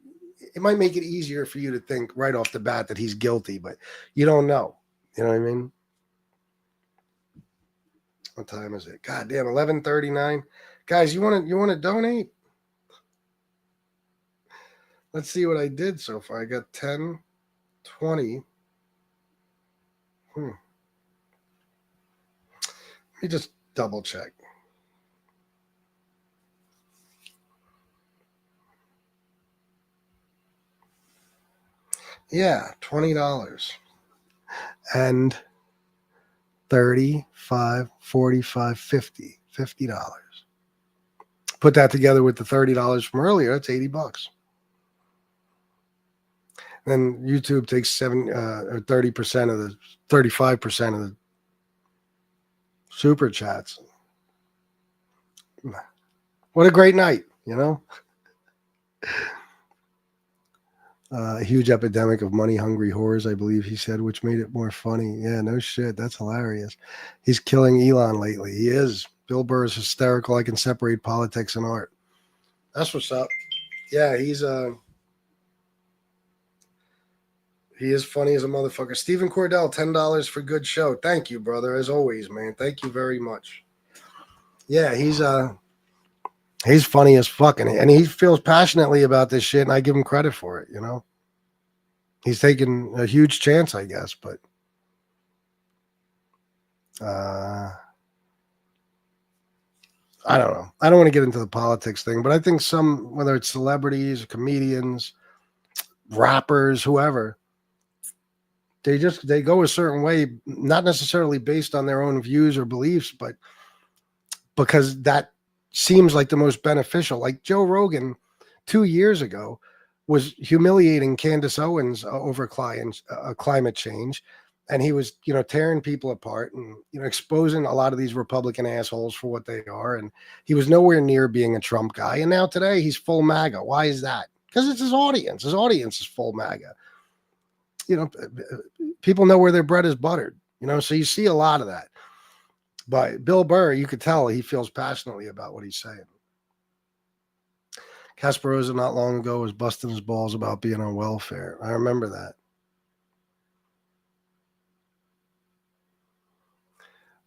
it might make it easier for you to think right off the bat that he's guilty, but you don't know. You know what I mean? What time is it? God damn, 11:39. Guys, you want to donate? Let's see what I did so far. I got 10, 20. Let me just double check. Yeah, $20. And 35, 45, 50. $50. Put that together with the $30 from earlier, that's $80. Then YouTube takes 30% of the 35% of the super chats. What a great night, you know? A huge epidemic of money-hungry whores, I believe he said, which made it more funny. Yeah, no shit. That's hilarious. He's killing Elon lately. He is. Bill Burr is hysterical. I can separate politics and art. That's what's up. Yeah, he is funny as a motherfucker. Stephen Cordell, $10 for good show. Thank you, brother. As always, man. Thank you very much. Yeah, he's funny as fuck, and he feels passionately about this shit, and I give him credit for it, you know? He's taking a huge chance, I guess, but I don't know. I don't want to get into the politics thing, but I think whether it's celebrities, comedians, rappers, whoever, they go a certain way, not necessarily based on their own views or beliefs, but because that seems like the most beneficial. Like Joe Rogan 2 years ago was humiliating Candace Owens over climate change. And he was, you know, tearing people apart and, you know, exposing a lot of these Republican assholes for what they are. And he was nowhere near being a Trump guy. And now today he's full MAGA. Why is that? Because it's his audience. His audience is full MAGA. You know, people know where their bread is buttered, you know, so you see a lot of that. But Bill Burr, you could tell he feels passionately about what he's saying. Kasparova not long ago was busting his balls about being on welfare. I remember that.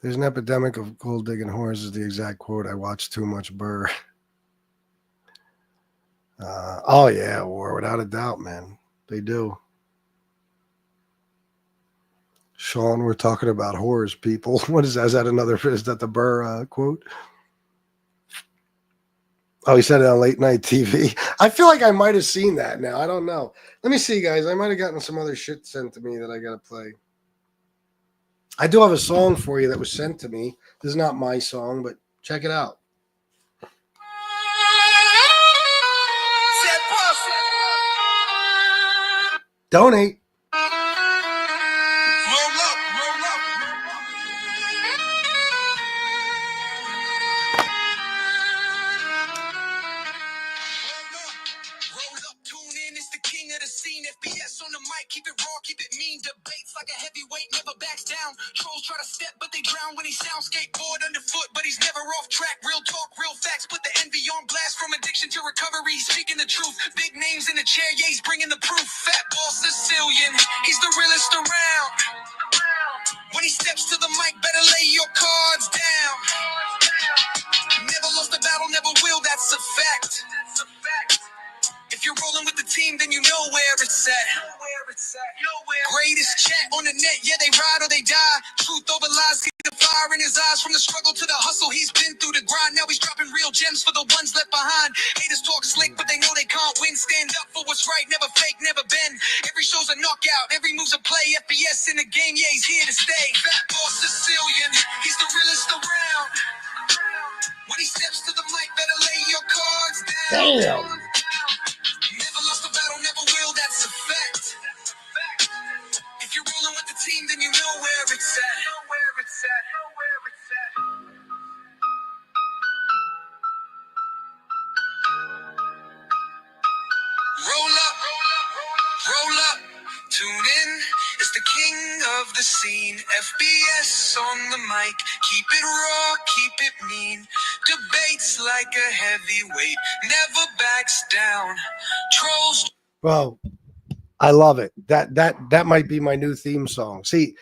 There's an epidemic of gold digging whores is the exact quote. I watched too much Burr. Oh yeah, war without a doubt, man. They do. Sean, we're talking about whores, people. What is that? Is that another? Is that the Burr quote? Oh, he said it on late night TV. I feel like I might have seen that now. I don't know. Let me see, guys. I might have gotten some other shit sent to me that I got to play. I do have a song for you that was sent to me. This is not my song, but check it out. Donate. FPS on the mic, keep it raw, keep it mean. Debates like a heavyweight, never backs down. Trolls try to step, but they drown when he sounds. Skateboard underfoot, but he's never off track. Real talk, real facts, put the envy on blast. From addiction to recovery, speaking the truth. Big names in the chair, yeah, he's bringing the proof. Fat Bald-Sicilian, he's the realest around. When he steps to the mic, better lay your cards down. Never lost a battle, never will, that's a fact. If you're rolling with the team, then you know where it's at. Greatest chat on the net, yeah, they ride or they die. Truth over lies, see the fire in his eyes. From the struggle to the hustle, he's been through the grind. Now he's dropping real gems for the ones left behind. Haters talk slick, but they know they can't win. Stand up for what's right, never fake, never bend. Every show's a knockout, every move's a play. FPS in the game, yeah, he's here to stay. Fat Bald-Sicilian, he's the realest around. When he steps to the mic, better lay your cards down. Damn. Never lost a battle, never will, that's a fact. If you're rolling with the team, then you know where it's at. Roll up, tune in. It's the king of the scene. FBS on the mic. Keep it raw, keep it mean. Debates like a heavyweight. Never backs down. Trolls. Bro, I love it. That might be my new theme song. See,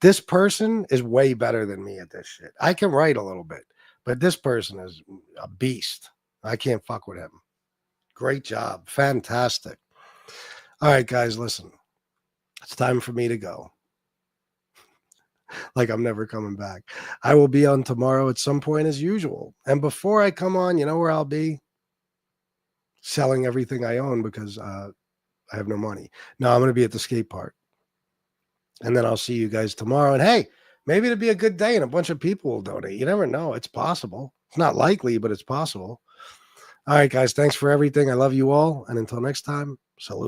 this person is way better than me at this shit. I can write a little bit, but this person is a beast. I can't fuck with him. Great job. Fantastic. All right, guys, listen. It's time for me to go. Like I'm never coming back. I will be on tomorrow at some point as usual. And before I come on, you know where I'll be? Selling everything I own because I have no money. No, I'm going to be at the skate park. And then I'll see you guys tomorrow. And hey, maybe it'll be a good day and a bunch of people will donate. You never know. It's possible. It's not likely, but it's possible. All right, guys. Thanks for everything. I love you all. And until next time, salute.